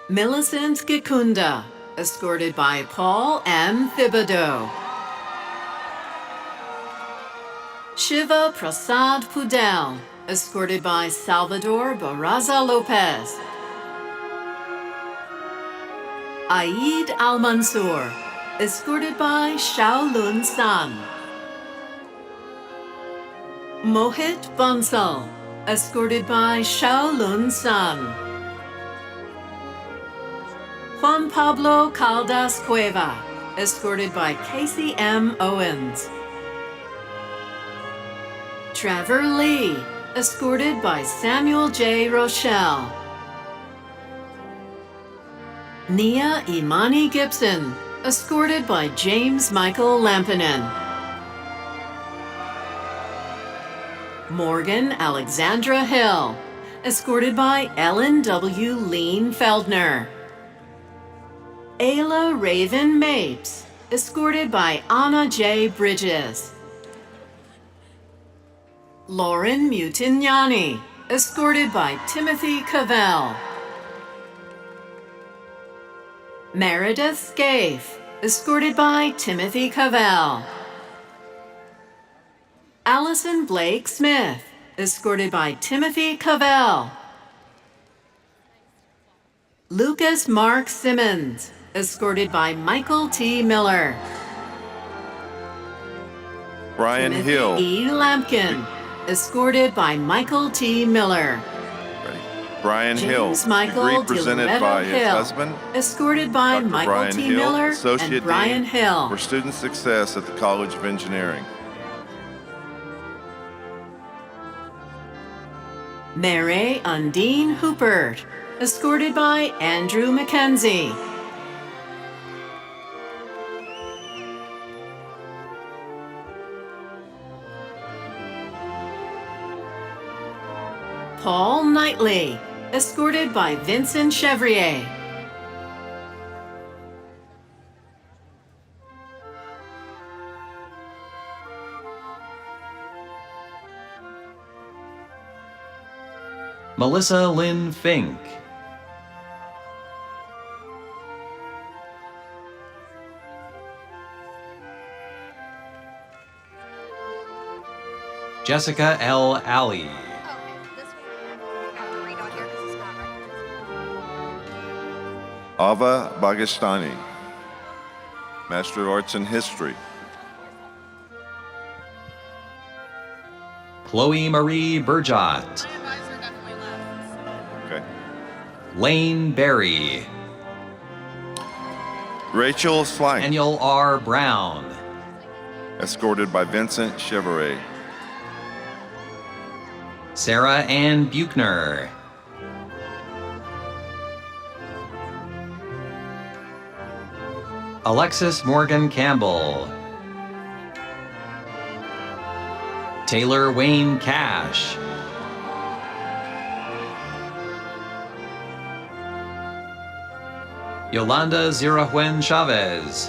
Millicent Gikunda, escorted by Paul M. Thibodeau. Shiva Prasad Pudel, escorted by Salvador Barraza Lopez. Aid Al-Mansour, escorted by Shaolun San. Mohit Bansal, escorted by Shaolun San. Juan Pablo Caldas Cueva, escorted by Casey M. Owens. Trevor Lee, escorted by Samuel J. Rochelle. Nia Imani Gibson, escorted by James Michael Lampinen. Morgan Alexandra Hill, escorted by Ellen W. Lean Feldner. Ayla Raven Mapes, escorted by Anna J. Bridges. Lauren Mutignani, escorted by Timothy Cavell. Meredith Scaife, escorted by Timothy Cavell. Allison Blake Smith, escorted by Timothy Cavell. Lucas Mark Simmons, escorted by Michael T. Miller. Brian Timothy Hill. E. Lampkin, escorted by Michael T. Miller. Brian Hill, James Michael degree presented DiLoretto by his Hill, husband, escorted by Dr. Michael Brian T. Hill, Miller Associate and Brian Dean Hill. for Student Success at the College of Engineering. Mary Undine Hoopert, escorted by Andrew Mackenzie. Paul Knightley, escorted by Vincent Chevrier. Melissa Lynn Fink. Jessica L. Alley. Ava Bagistani, Master of Arts in History. Chloe Marie Burjot. Okay. Lane Berry. Rachel Slank, Daniel R. Brown. escorted by Vincent Chevrolet. Sarah Ann Buchner. Alexis Morgan Campbell. Taylor Wayne Cash. Yolanda Zirahuen Chavez.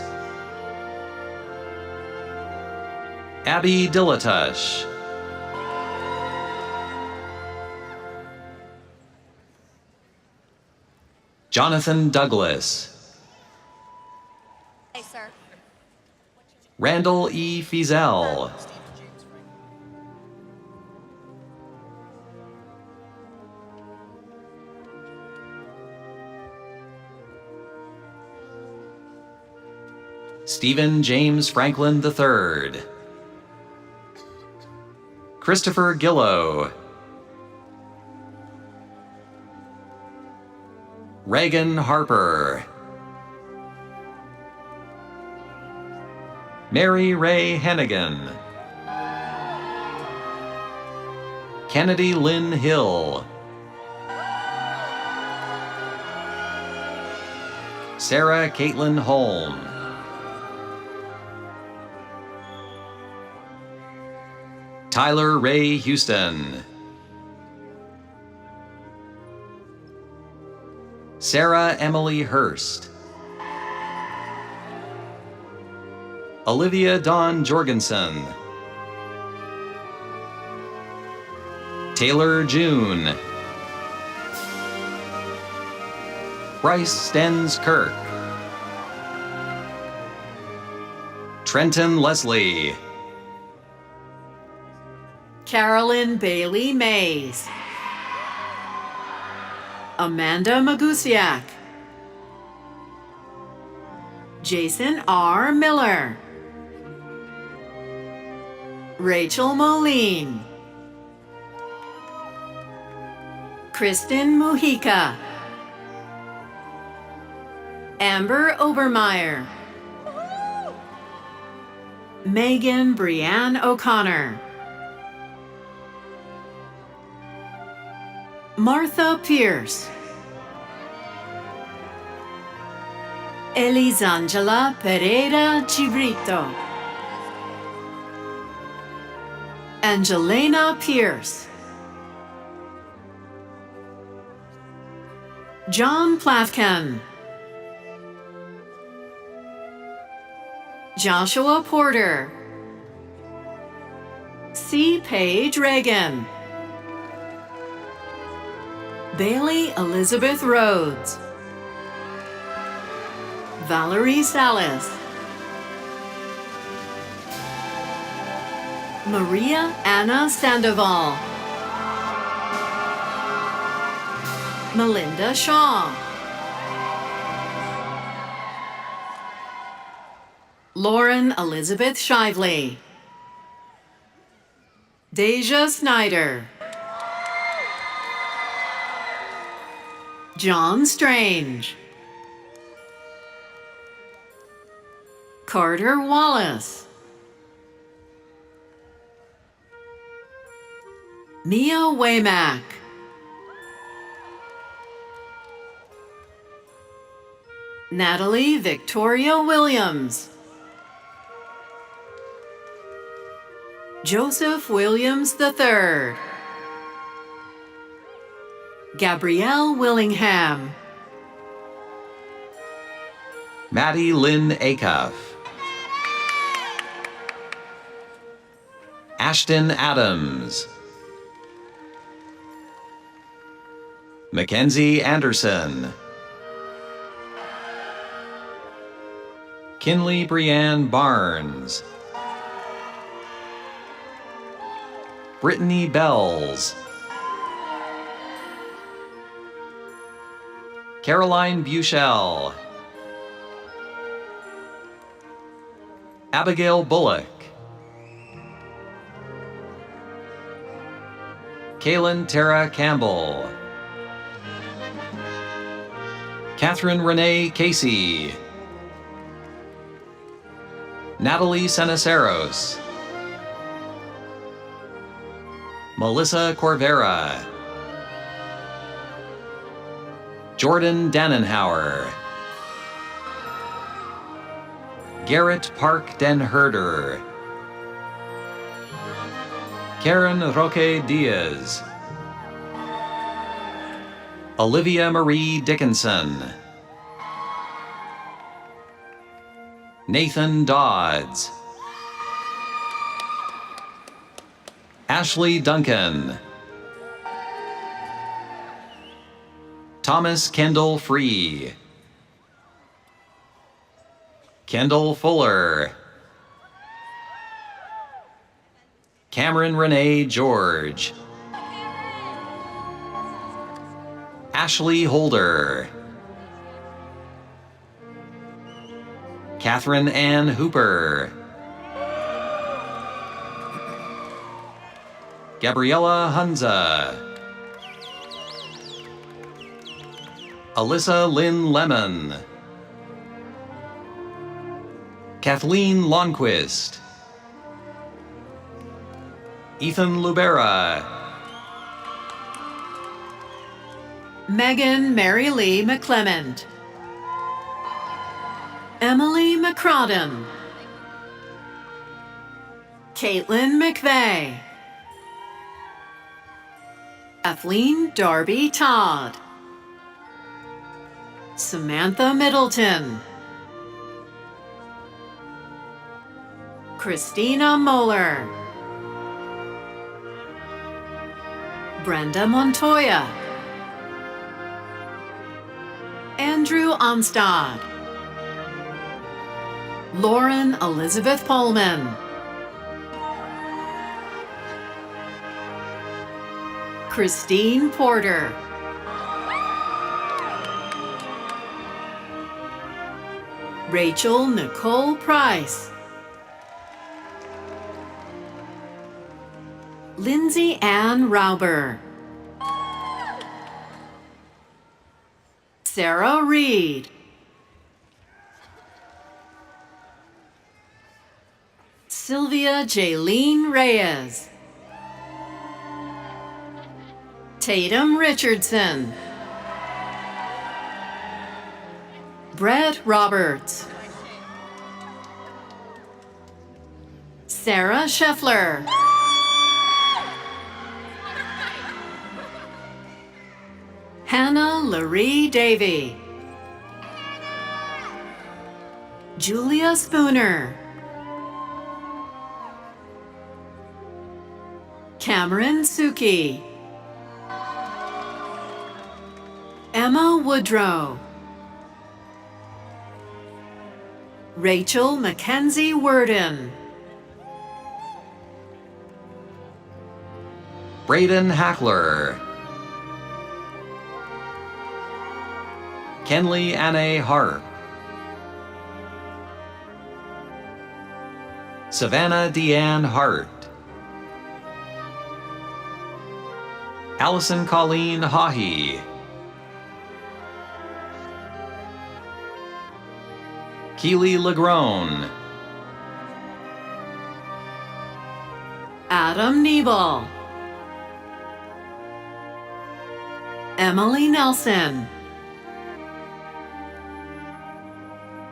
Abby Dilatush. Jonathan Douglas. Hey, sir. Randall E. Fizel. Stephen James Franklin III. Christopher Gillow. Reagan Harper. Mary Ray Hennigan. Kennedy Lynn Hill. Sarah Caitlin Holm. Tyler Ray Houston. Sarah Emily Hurst. Olivia Dawn Jorgensen. Taylor June. Bryce Stens Kirk. Trenton Leslie. Carolyn Bailey Mays. Amanda Magusiak. Jason R. Miller. Rachel Moline. Kristen Mujica. Amber Obermeyer. Megan Brianne O'Connor. Martha Pierce. Elisangela Pereira Chibrito. Angelina Pierce. John Plafkin. Joshua Porter. C. Paige Reagan. Bailey Elizabeth Rhodes. Valerie Salas. Maria Anna Sandoval. Melinda Shaw. Lauren Elizabeth Shively. Deja Snyder. John Strange. Carter Wallace. Mia Waymack. Natalie Victoria Williams. Joseph Williams III. Gabrielle Willingham. Maddie Lynn Acuff. Ashton Adams. Mackenzie Anderson. Kinley Brianne Barnes. Brittany Bells. Caroline Buchel. Abigail Bullock. Kaylin Tara Campbell. Catherine Renee Casey. Natalie Cenaceros. Melissa Corvera. Jordan Dannenhauer. Garrett Park Den Herder, Karen Roque Diaz, Olivia Marie Dickinson, Nathan Dodds, Ashley Duncan, Thomas Kendall Free, Kendall Fuller, Cameron Renee George, Ashley Holder, Catherine Ann Hooper, Gabriella Hunza, Alyssa Lynn Lemon, Kathleen Lonquist, Ethan Lubera, Megan Mary Lee McClement, Emily McCrodden, Caitlin McVeigh, Kathleen Darby Todd, Samantha Middleton, Christina Moeller, Brenda Montoya, Andrew Onstad, Lauren Elizabeth Pullman, Christine Porter, Rachel Nicole Price, Lindsay Ann Rauber, Sarah Reed, Sylvia Jaylene Reyes, Tatum Richardson, Brett Roberts, Sarah Scheffler, Hannah Laree Davey, Julia Spooner, Cameron Suki, Emma Woodrow, Rachel Mackenzie Worden, Braden Hackler, Kenley Anne Harp, Savannah Deanne Hart, Allison Colleen Haughey, Keely Legrone, Adam Nebel, Emily Nelson,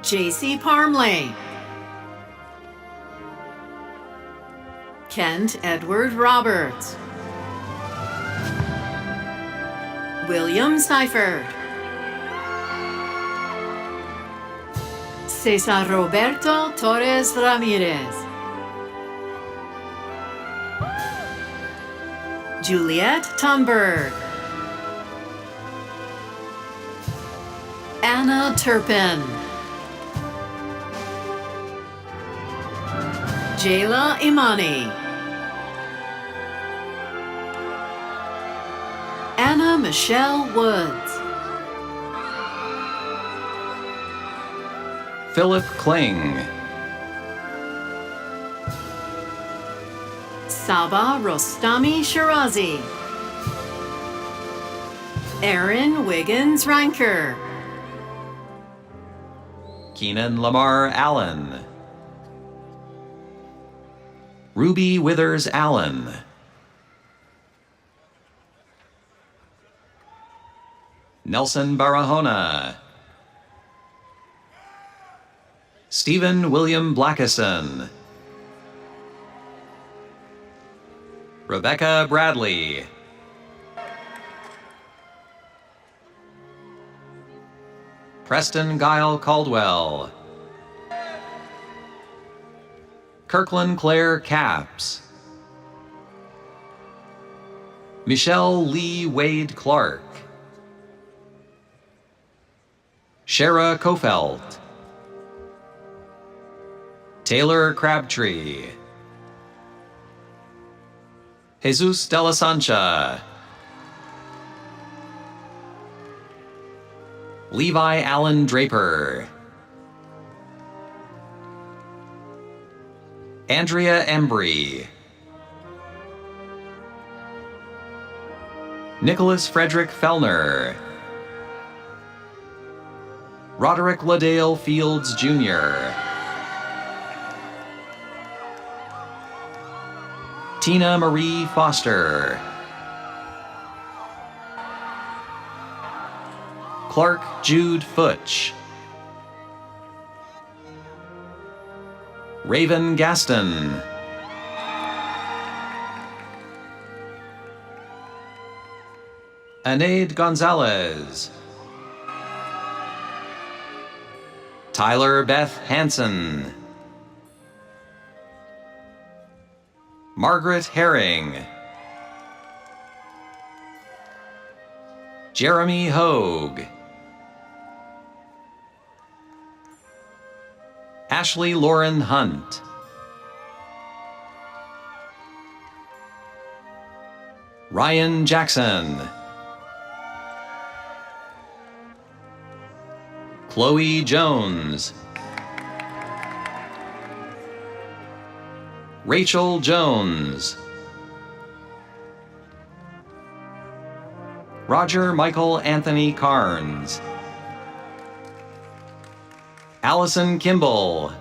JC Parmley, Kent Edward Roberts, William Seifert, Cesar Roberto Torres Ramirez, Juliet Tumberg, Anna Turpin, Jayla Imani, Anna Michelle Woods, Philip Kling, Saba Rostami Shirazi, Aaron Wiggins Ranker, Keenan Lamar Allen, Ruby Withers Allen, Nelson Barahona, Stephen William Blackison. Rebecca Bradley. Preston Guile Caldwell. Kirkland Claire Capps. Michelle Lee Wade Clark. Shara Kofelt. Taylor Crabtree. Jesus de la Sancha. Levi Allen Draper. Andrea Embry. Nicholas Frederick Fellner. Roderick Ladale Fields, Jr. Tina Marie Foster. Clark Jude Futch. Raven Gaston. Anaid Gonzalez. Tyler Beth Hansen. Margaret Herring. Jeremy Hogue. Ashley Lauren Hunt. Ryan Jackson. Chloe Jones. Rachel Jones. Roger Michael Anthony Carnes. Allison Kimball.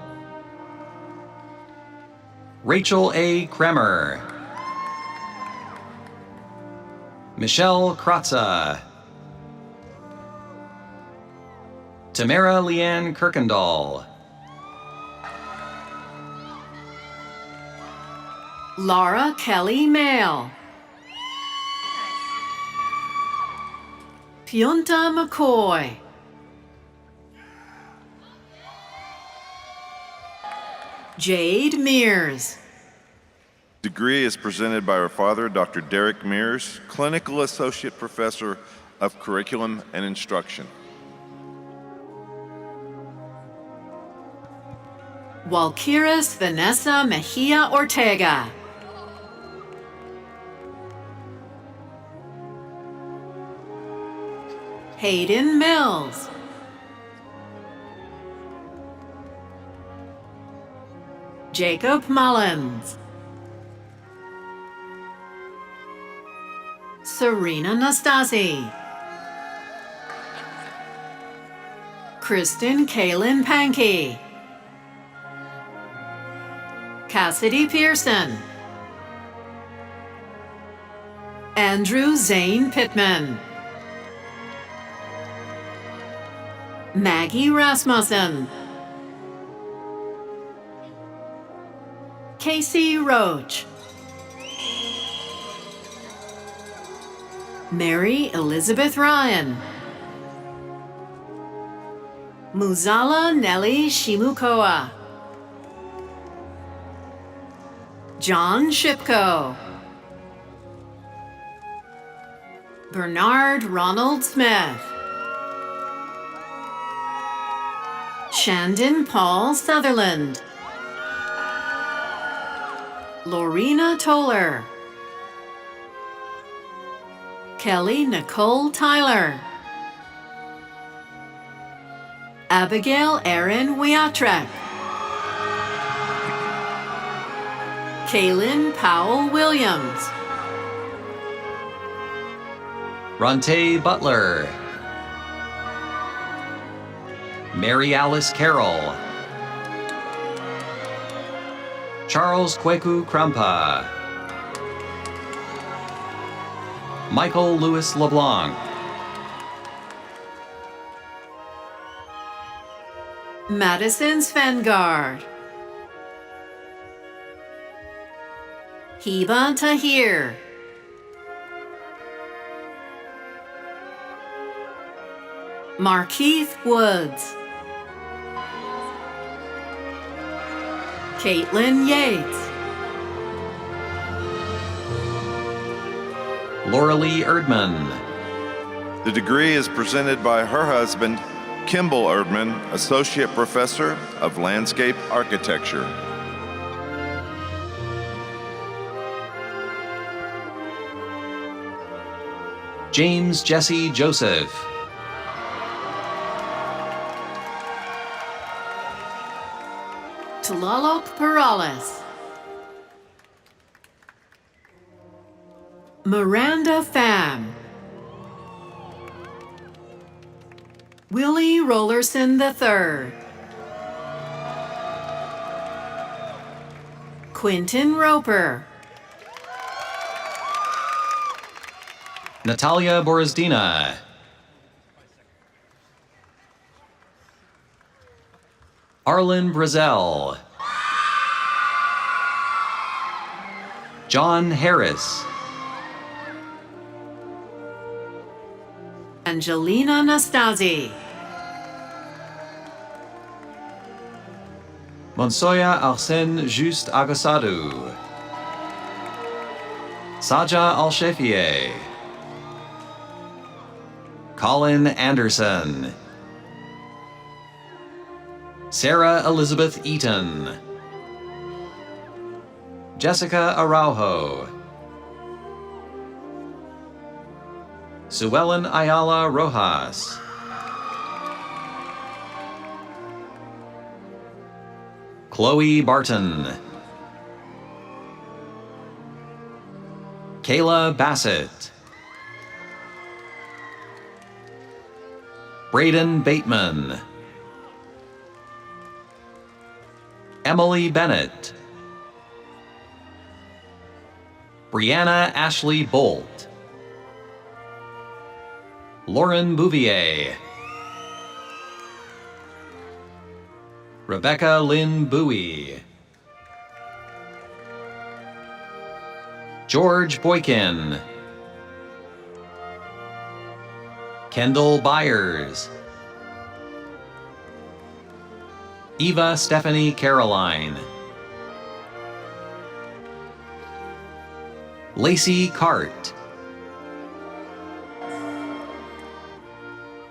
Rachel A. Kremer. Michelle Kratza. Tamara Leanne Kirkendall. Laura Kelly Mail. Pionta McCoy. Jade Mears. Degree is presented by our father, Dr. Derek Mears, Clinical Associate Professor of Curriculum and Instruction. Walkiris Vanessa Mejia Ortega. Hayden Mills. Jacob Mullins. Serena Nastasi. Kristen Kaylin Pankey. Cassidy Pearson. Andrew Zane Pittman. Maggie Rasmussen. Casey Roach. Mary Elizabeth Ryan. Muzala Nelly Shimukoa. John Shipko. Bernard Ronald Smith. Shandon Paul Sutherland. Lorena Toller. Kelly Nicole Tyler. Abigail Erin Wiatrek. Kaylin Powell Williams. Ronte Butler. Mary Alice Carroll. Charles Kweku Krampa. Michael Louis LeBlanc. Madison Svengard, Hiba Tahir, Markeith Woods, Caitlin Yates, Lauralee Erdman. The degree is presented by her husband, Kimball Erdman, Associate Professor of Landscape Architecture. James Jesse Joseph. Tlalok Perales, Miranda Pham, Willie Rollerson III, Quentin Roper, Natalia Borozdina. Arlen Brazel. John Harris. Angelina Nastasi, Monsoya Arsène Juste Agasadou. Saja Al-Shefieh. Colin Anderson. Sarah Elizabeth Eaton. Jessica Araujo. Suellen Ayala Rojas. Chloe Barton. Kayla Bassett. Braden Bateman. Emily Bennett. Brianna Ashley Bolt. Lauren Bouvier. Rebecca Lynn Bowie. George Boykin. Kendall Byers. Eva Stephanie Caroline. Lacey Cart.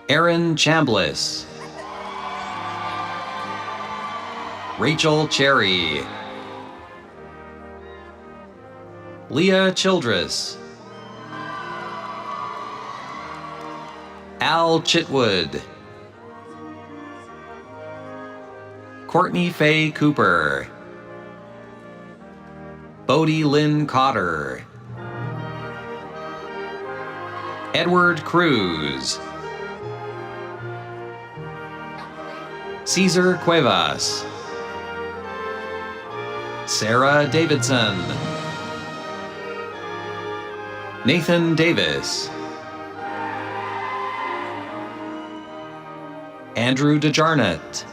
Aaron Chambliss. Rachel Cherry. Leah Childress. Al Chitwood. Courtney Faye Cooper. Bodie Lynn Cotter. Edward Cruz. Cesar Cuevas. Sarah Davidson. Nathan Davis. Andrew DeJarnett.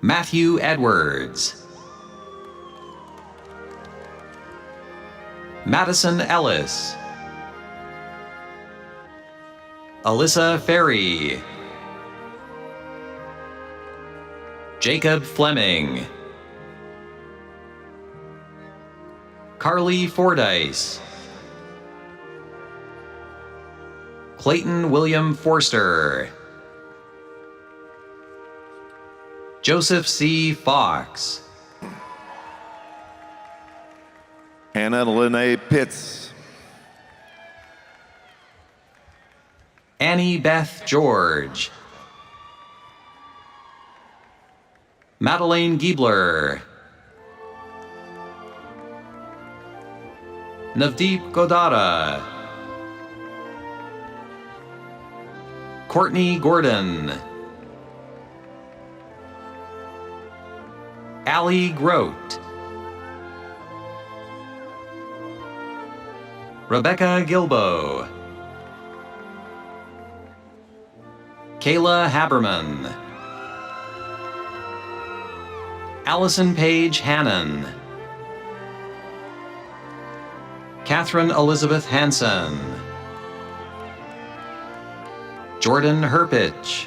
Matthew Edwards. Madison Ellis. Alyssa Ferry. Jacob Fleming. Carly Fordyce. Clayton William Forster. Joseph C. Fox. Hannah Lene Pitts. Annie Beth George. Madeleine Giebler. Navdeep Godara. Courtney Gordon. Allie Grote. Rebecca Gilbo. Kayla Haberman, Allison Paige Hannon, Catherine Elizabeth Hansen, Jordan Herpich,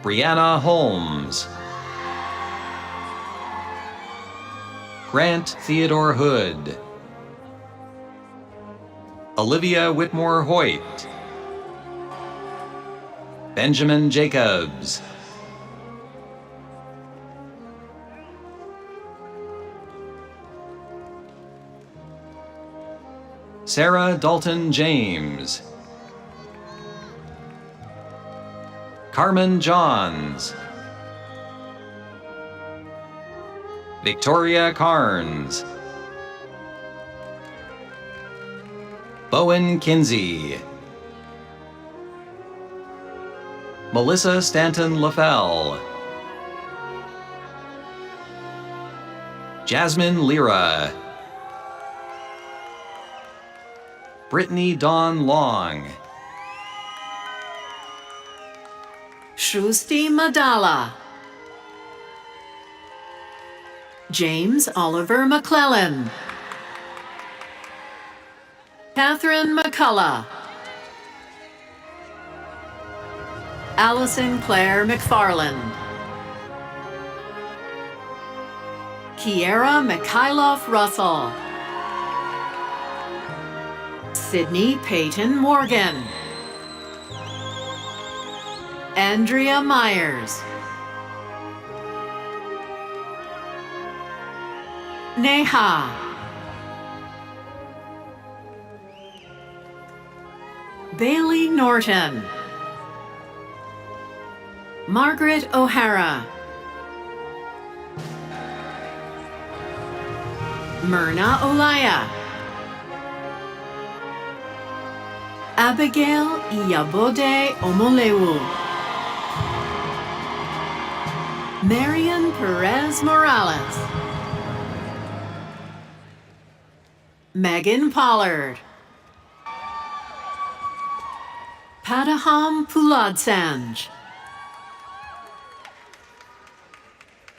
Brianna Holmes, Grant Theodore Hood, Olivia Whitmore Hoyt, Benjamin Jacobs, Sarah Dalton James, Carmen Johns, Victoria Carnes, Bowen Kinsey, Melissa Stanton LaFell, Jasmine Lira, Brittany Dawn Long, Shrusti Madala, James Oliver McClellan, Catherine McCullough, Allison Claire McFarland, Kiera Mikhailov Russell, Sydney Peyton Morgan, Andrea Myers, Neha, Bailey Norton, Margaret O'Hara, Myrna Olaya, Abigail Iyabode Omolewu, Marian Perez Morales, Megan Pollard, Padaham Puladsanj,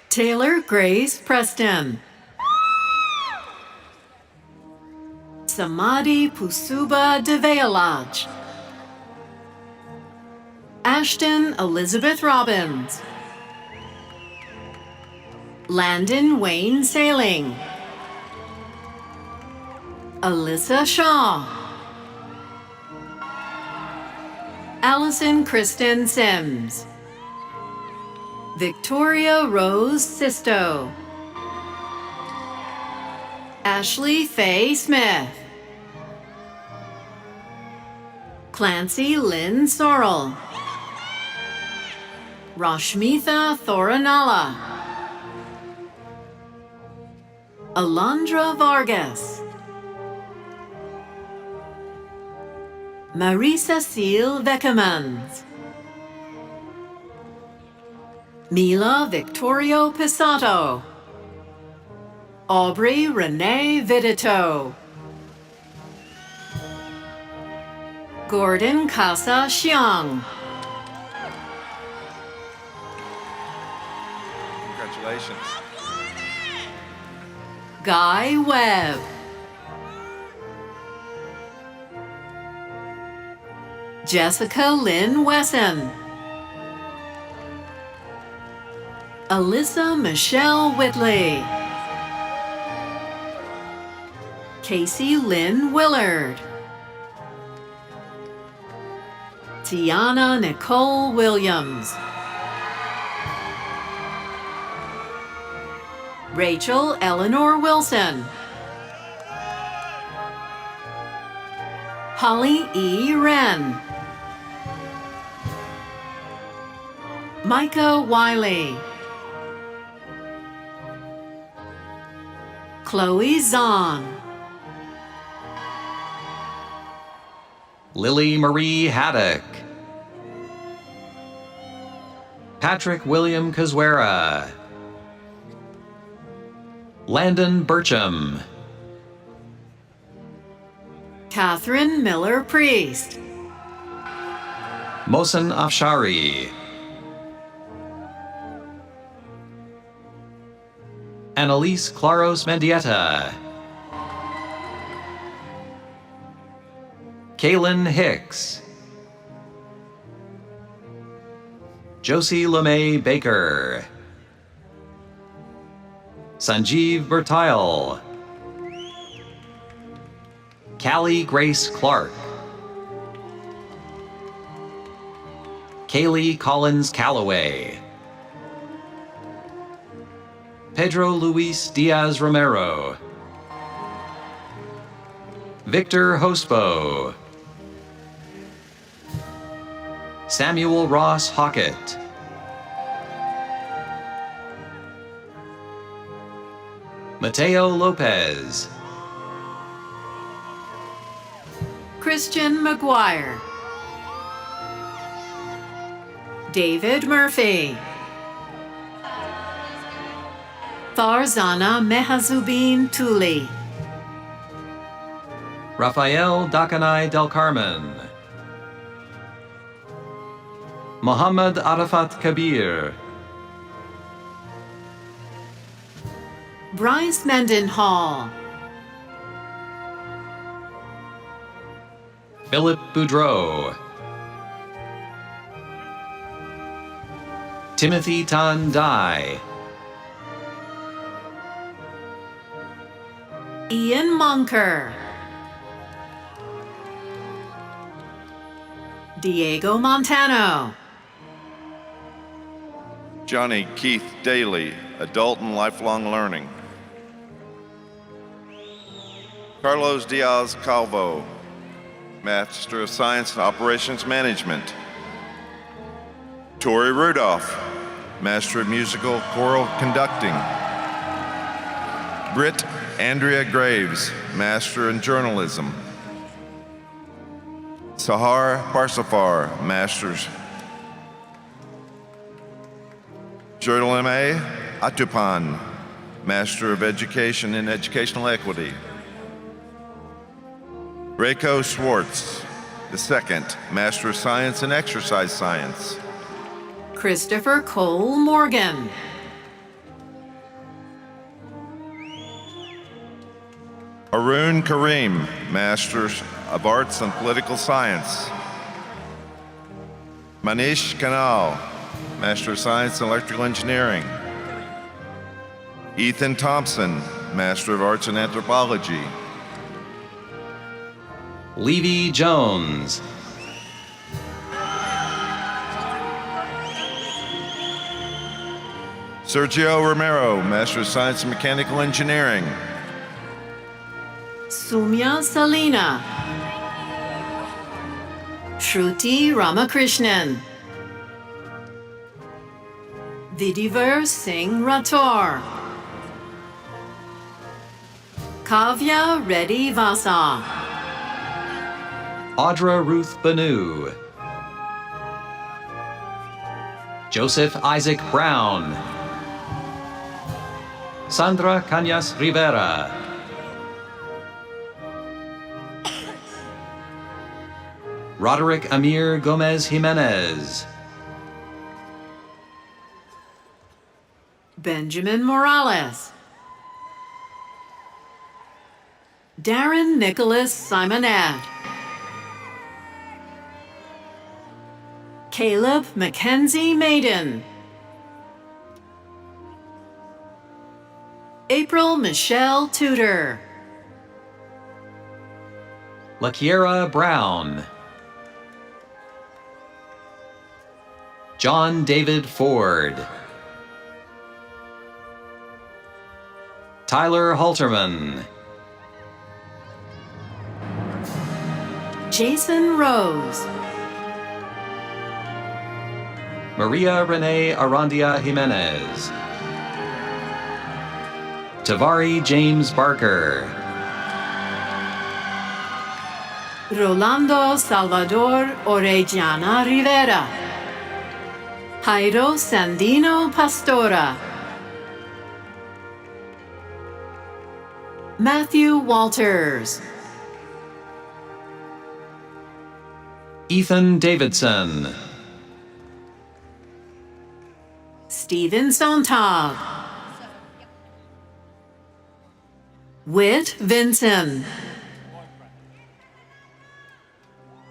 Taylor Grace Preston, Samadhi Pusuba Devealaj, Ashton Elizabeth Robbins, Landon Wayne Sailing, Alyssa Shaw, Allison Kristen Sims, Victoria Rose Sisto, Ashley Faye Smith, Clancy Lynn Sorrell, Rashmitha Thoranala, Alondra Vargas, Marisa Seal Veckermans, Mila Victorio Pisato, Aubrey Renee Vidito, Gordon Casa Xiang, Congratulations. Guy Webb, Jessica Lynn Wesson, Alyssa Michelle Whitley, Casey Lynn Willard, Tiana Nicole Williams, Rachel Eleanor Wilson, Holly E. Wren, Micah Wiley, Chloe Zahn, Lily Marie Haddock, Patrick William Cazuera, Landon Burcham, Catherine Miller Priest, Mohsen Afshari. Annalise Claros Mendieta. Kaylin Hicks. Josie LeMay Baker. Sanjeev Bertile. Callie Grace Clark. Kaylee Collins Calloway. Pedro Luis Diaz Romero. Victor Hospo. Samuel Ross Hockett. Mateo Lopez. Christian McGuire. David Murphy. Farzana Mehazubin Tuli. Rafael Dakanai Del Carmen. Muhammad Arafat Kabir. Bryce Mendenhall. Philip Boudreau. Timothy Tan Dai. Ian Monker. Diego Montano. Johnny Keith Daly, Adult and Lifelong Learning. Carlos Diaz Calvo, Master of Science in Operations Management. Tori Rudolph, Master of Musical Choral Conducting. Britt Andrea Graves, Master in Journalism. Sahar Parsafar, Masters. Jodaleme Atupan, Master of Education in Educational Equity. Reiko Schwartz, II, Master of Science in Exercise Science. Christopher Cole Morgan. Arun Kareem, Master of Arts in Political Science. Manish Kanal, Master of Science in Electrical Engineering. Ethan Thompson, Master of Arts in Anthropology. Levy Jones. Sergio Romero, Master of Science in Mechanical Engineering. Sumya Salina. Shruti Ramakrishnan. Vidiver Singh Rator. Kavya Reddy Vasa. Audra Ruth Banu. Joseph Isaac Brown. Sandra Cañas Rivera. Roderick Amir Gomez Jimenez. Benjamin Morales. Darren Nicholas Simonet. Caleb Mackenzie Maiden. April Michelle Tudor. LaKiera Brown. John David Ford. Tyler Halterman. Jason Rose. Maria Renee Arandia Jimenez. Tavari James Barker. Rolando Salvador Orellana Rivera. Jairo Sandino Pastora. Matthew Walters. Ethan Davidson. Stephen Sontag. Whit Vinson.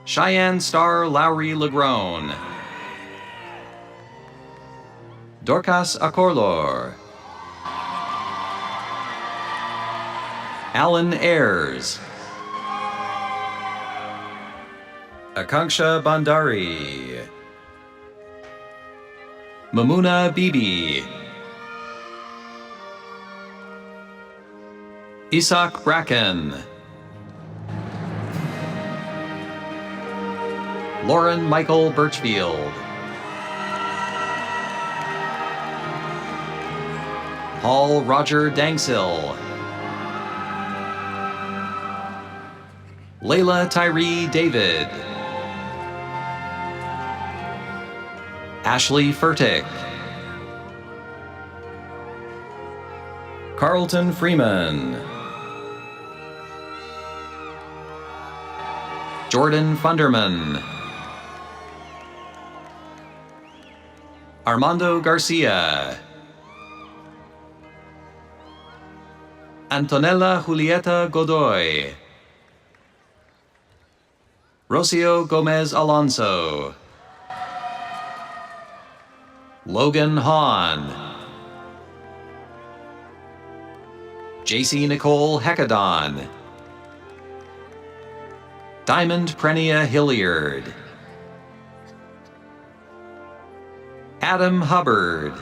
Cheyenne Star Lowry Legrone. Dorcas Acorlor. Alan Ayers. Akanksha Bandari. Mamuna Bibi. Isak Bracken. Lauren Michael Birchfield. Paul Roger Dangsill. Layla Tyree David. Ashley Furtick. Carlton Freeman. Jordan Funderman. Armando Garcia. Antonella Julieta Godoy. Rocio Gomez Alonso. Logan Hahn. JC Nicole Hecadon. Diamond Prenia Hilliard. Adam Hubbard.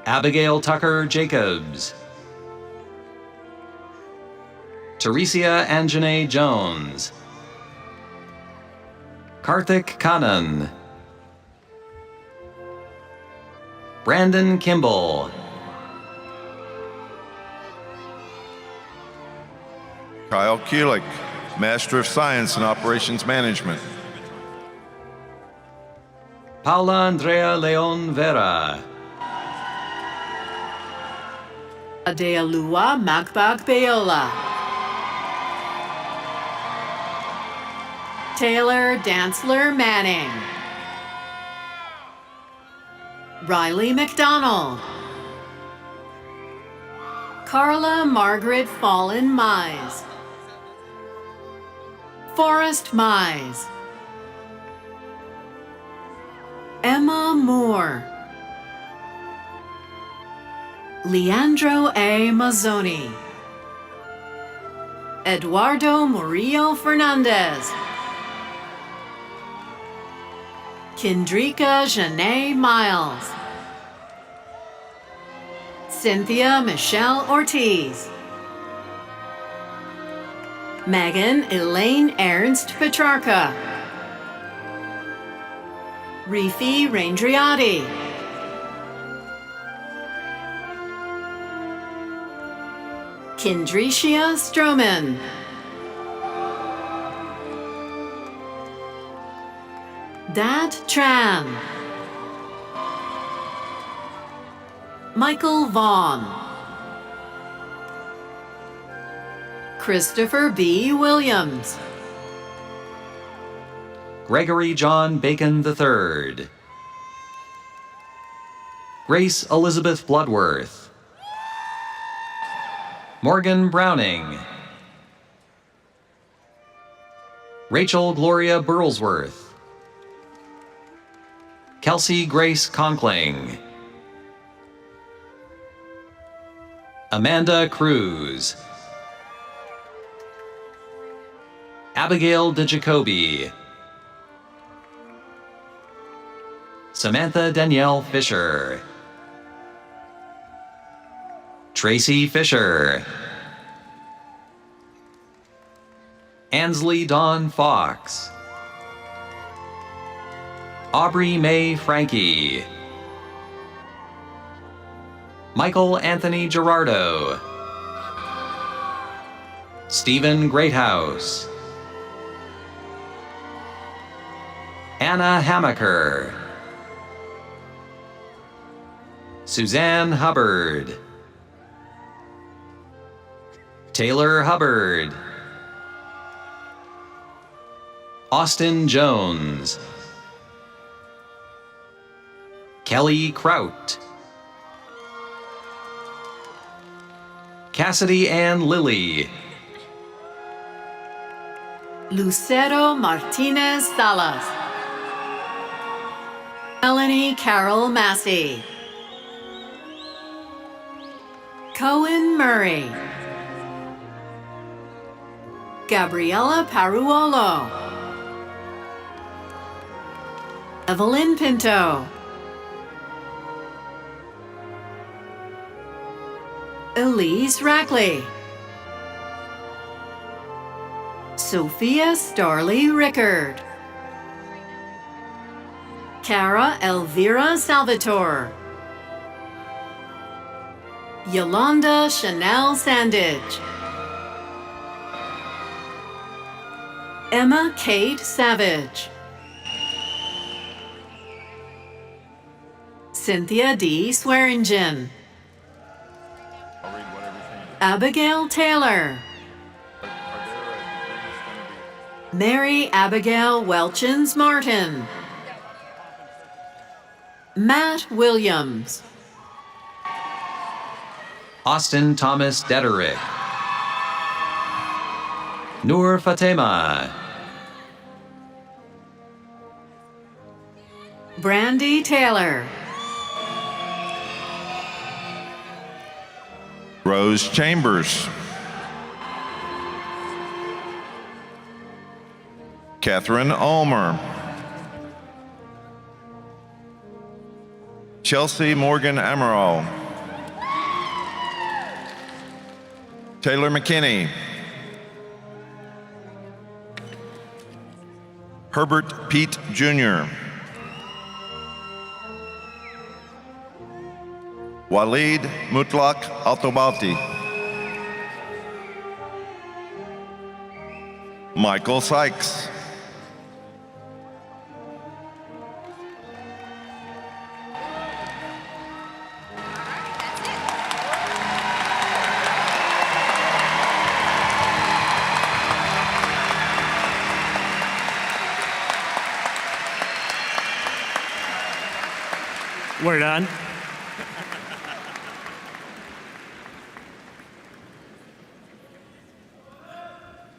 Abigail Tucker Jacobs. Teresia Anjane Jones. Karthik Kannan. Brandon Kimball. Kyle Kulik, Master of Science in Operations Management. Paula Andrea Leon Vera. Adealua Makbak Beola. Taylor Dantzler Manning. Riley McDonald. Carla Margaret Fallon Mize. Forrest Mize. Emma Moore. Leandro A. Mazzoni. Eduardo Murillo Fernandez. Kendrika Janae Miles. Cynthia Michelle Ortiz. Megan Elaine Ernst Petrarca. Rifi Raindriati. Kindricia Stroman. Dad Tran. Michael Vaughn. Christopher B. Williams. Gregory John Bacon III. Grace Elizabeth Bloodworth. Morgan Browning. Rachel Gloria Burlsworth. Kelsey Grace Conkling. Amanda Cruz. Abigail DeJacobi. Samantha Danielle Fisher. Tracy Fisher. Ansley Dawn Fox. Aubrey Mae Frankie. Michael Anthony Gerardo. Stephen Greathouse. Anna Hamaker. Suzanne Hubbard. Taylor Hubbard. Austin Jones, Kelly Kraut, Cassidy Ann Lilly, Lucero Martinez Salas, Melanie Carol Massey, Cohen Murray, Gabriela Paruolo, Evelyn Pinto, Elise Rackley, Sophia Starley Rickard, Cara Elvira Salvatore, Yolanda Chanel Sandage, Emma Kate Savage, Cynthia D. Swearingen, Abigail Taylor, Mary Abigail Welchins Martin, Matt Williams, Austin Thomas Dederick, Noor Fatema, Brandy Taylor, Rose Chambers, Catherine Ulmer, Chelsea Morgan Amaral, Taylor McKinney, Herbert Pete Jr., Walid Mutlak Altobati, Michael Sykes, We're done.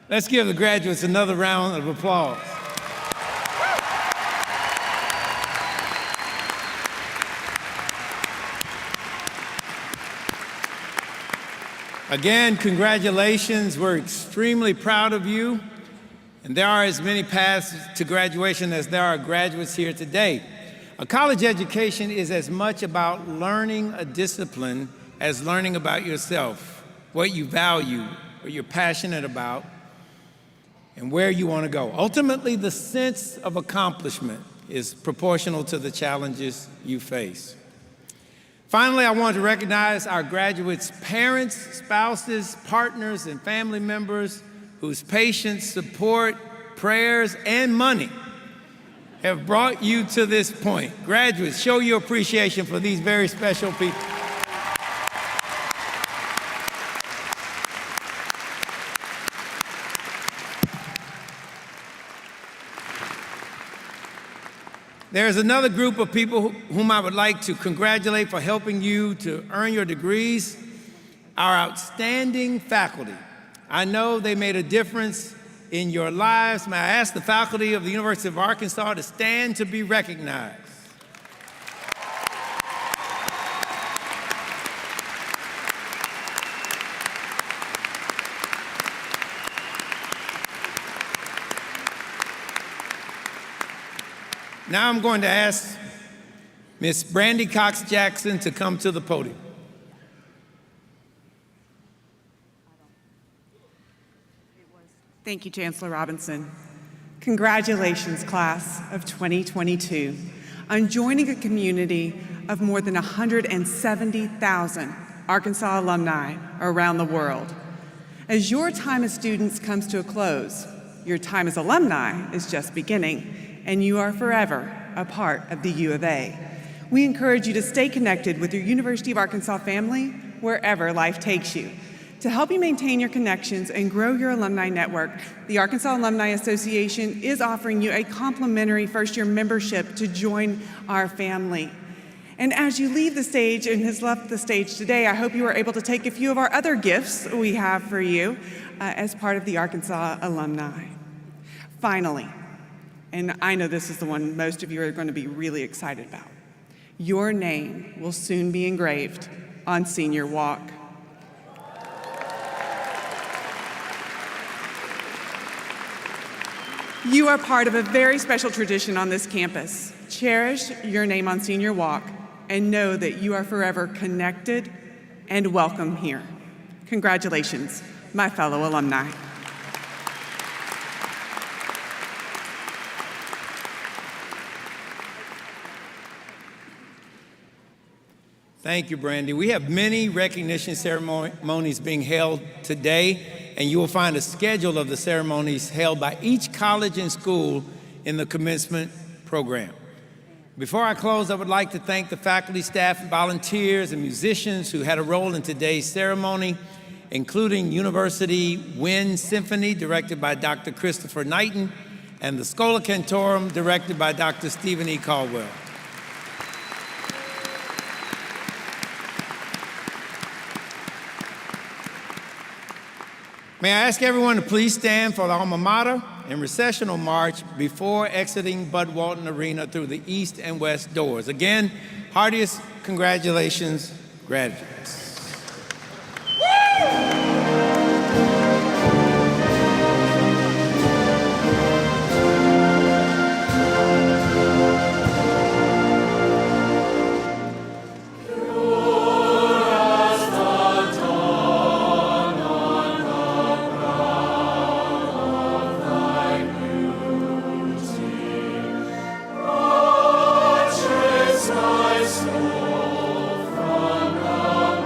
Let's give the graduates another round of applause. Again, congratulations. We're extremely proud of you. And there are as many paths to graduation as there are graduates here today. A college education is as much about learning a discipline as learning about yourself, what you value, what you're passionate about, and where you want to go. Ultimately, the sense of accomplishment is proportional to the challenges you face. Finally, I want to recognize our graduates' parents, spouses, partners, and family members whose patience, support, prayers, and money have brought you to this point. Graduates, show your appreciation for these very special people. There's another group of people whom I would like to congratulate for helping you to earn your degrees, our outstanding faculty. I know they made a difference in your lives. May I ask the faculty of the University of Arkansas to stand to be recognized. Now I'm going to ask Miss Brandy Cox Jackson to come to the podium. Thank you, Chancellor Robinson. Congratulations, class of 2022, on joining a community of more than 170,000 Arkansas alumni around the world. As your time as students comes to a close, your time as alumni is just beginning, and you are forever a part of the U of A. We encourage you to stay connected with your University of Arkansas family wherever life takes you. To help you maintain your connections and grow your alumni network, the Arkansas Alumni Association is offering you a complimentary first-year membership to join our family. And as you leave the stage and has left the stage today, I hope you are able to take a few of our other gifts we have for you as part of the Arkansas Alumni. Finally, and I know this is the one most of you are going to be really excited about, your name will soon be engraved on Senior Walk. You are part of a very special tradition on this campus. Cherish your name on Senior Walk and know that you are forever connected and welcome here. Congratulations, my fellow alumni. Thank you, Brandy. We have many recognition ceremonies being held today, and you will find a schedule of the ceremonies held by each college and school in the commencement program. Before I close, I would like to thank the faculty, staff, volunteers, and musicians who had a role in today's ceremony, including University Wind Symphony, directed by Dr. Christopher Knighton, and the Schola Cantorum, directed by Dr. Stephen E. Caldwell. May I ask everyone to please stand for the alma mater and recessional march before exiting Bud Walton Arena through the east and west doors. Again, heartiest congratulations, graduates. My soul from the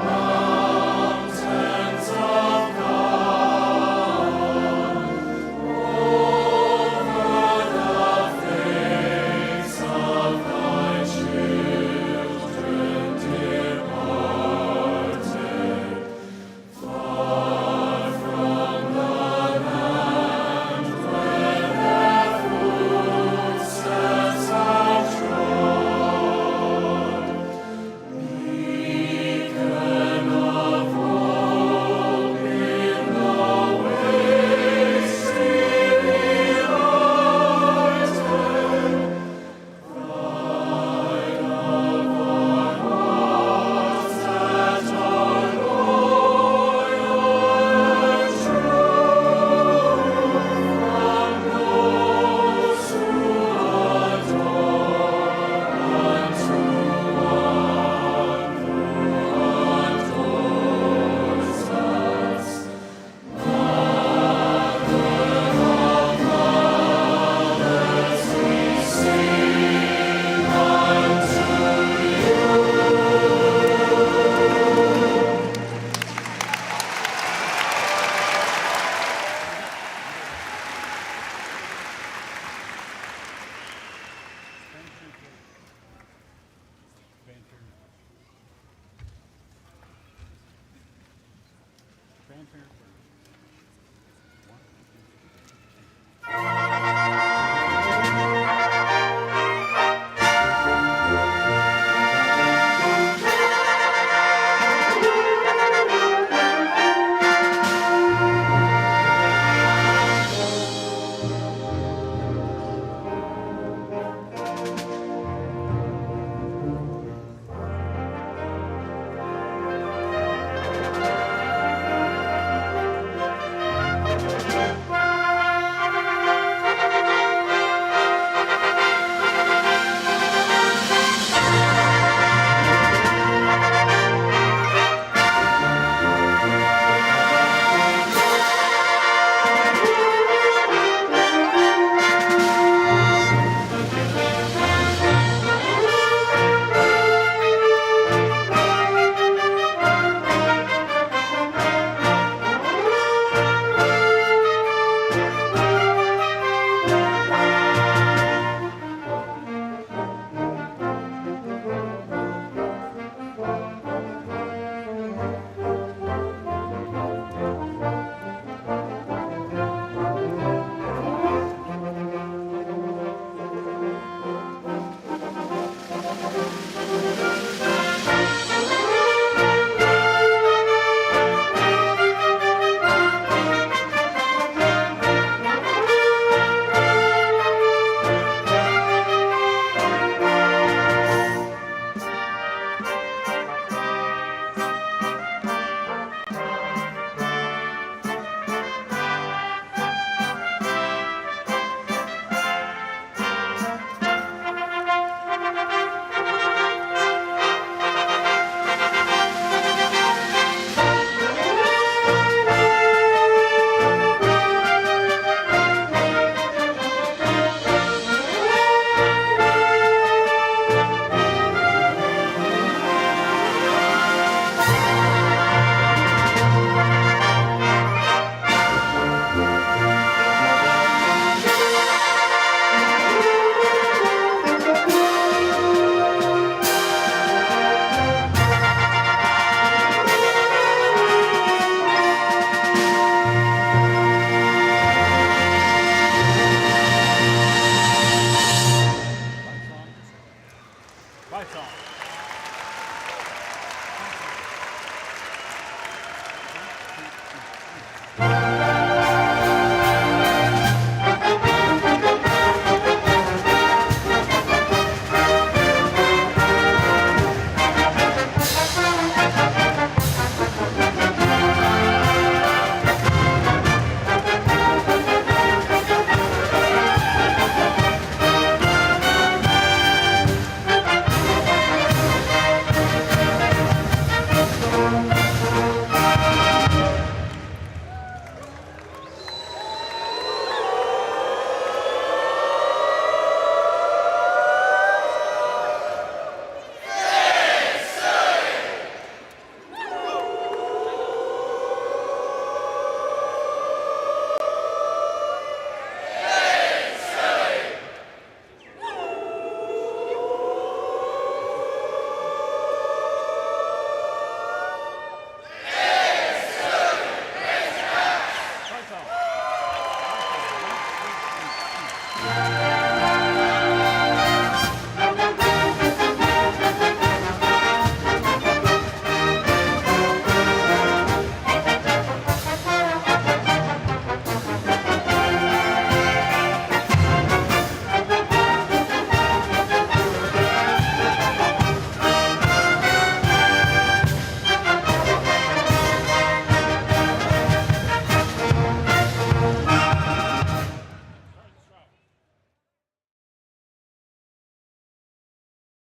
Amen.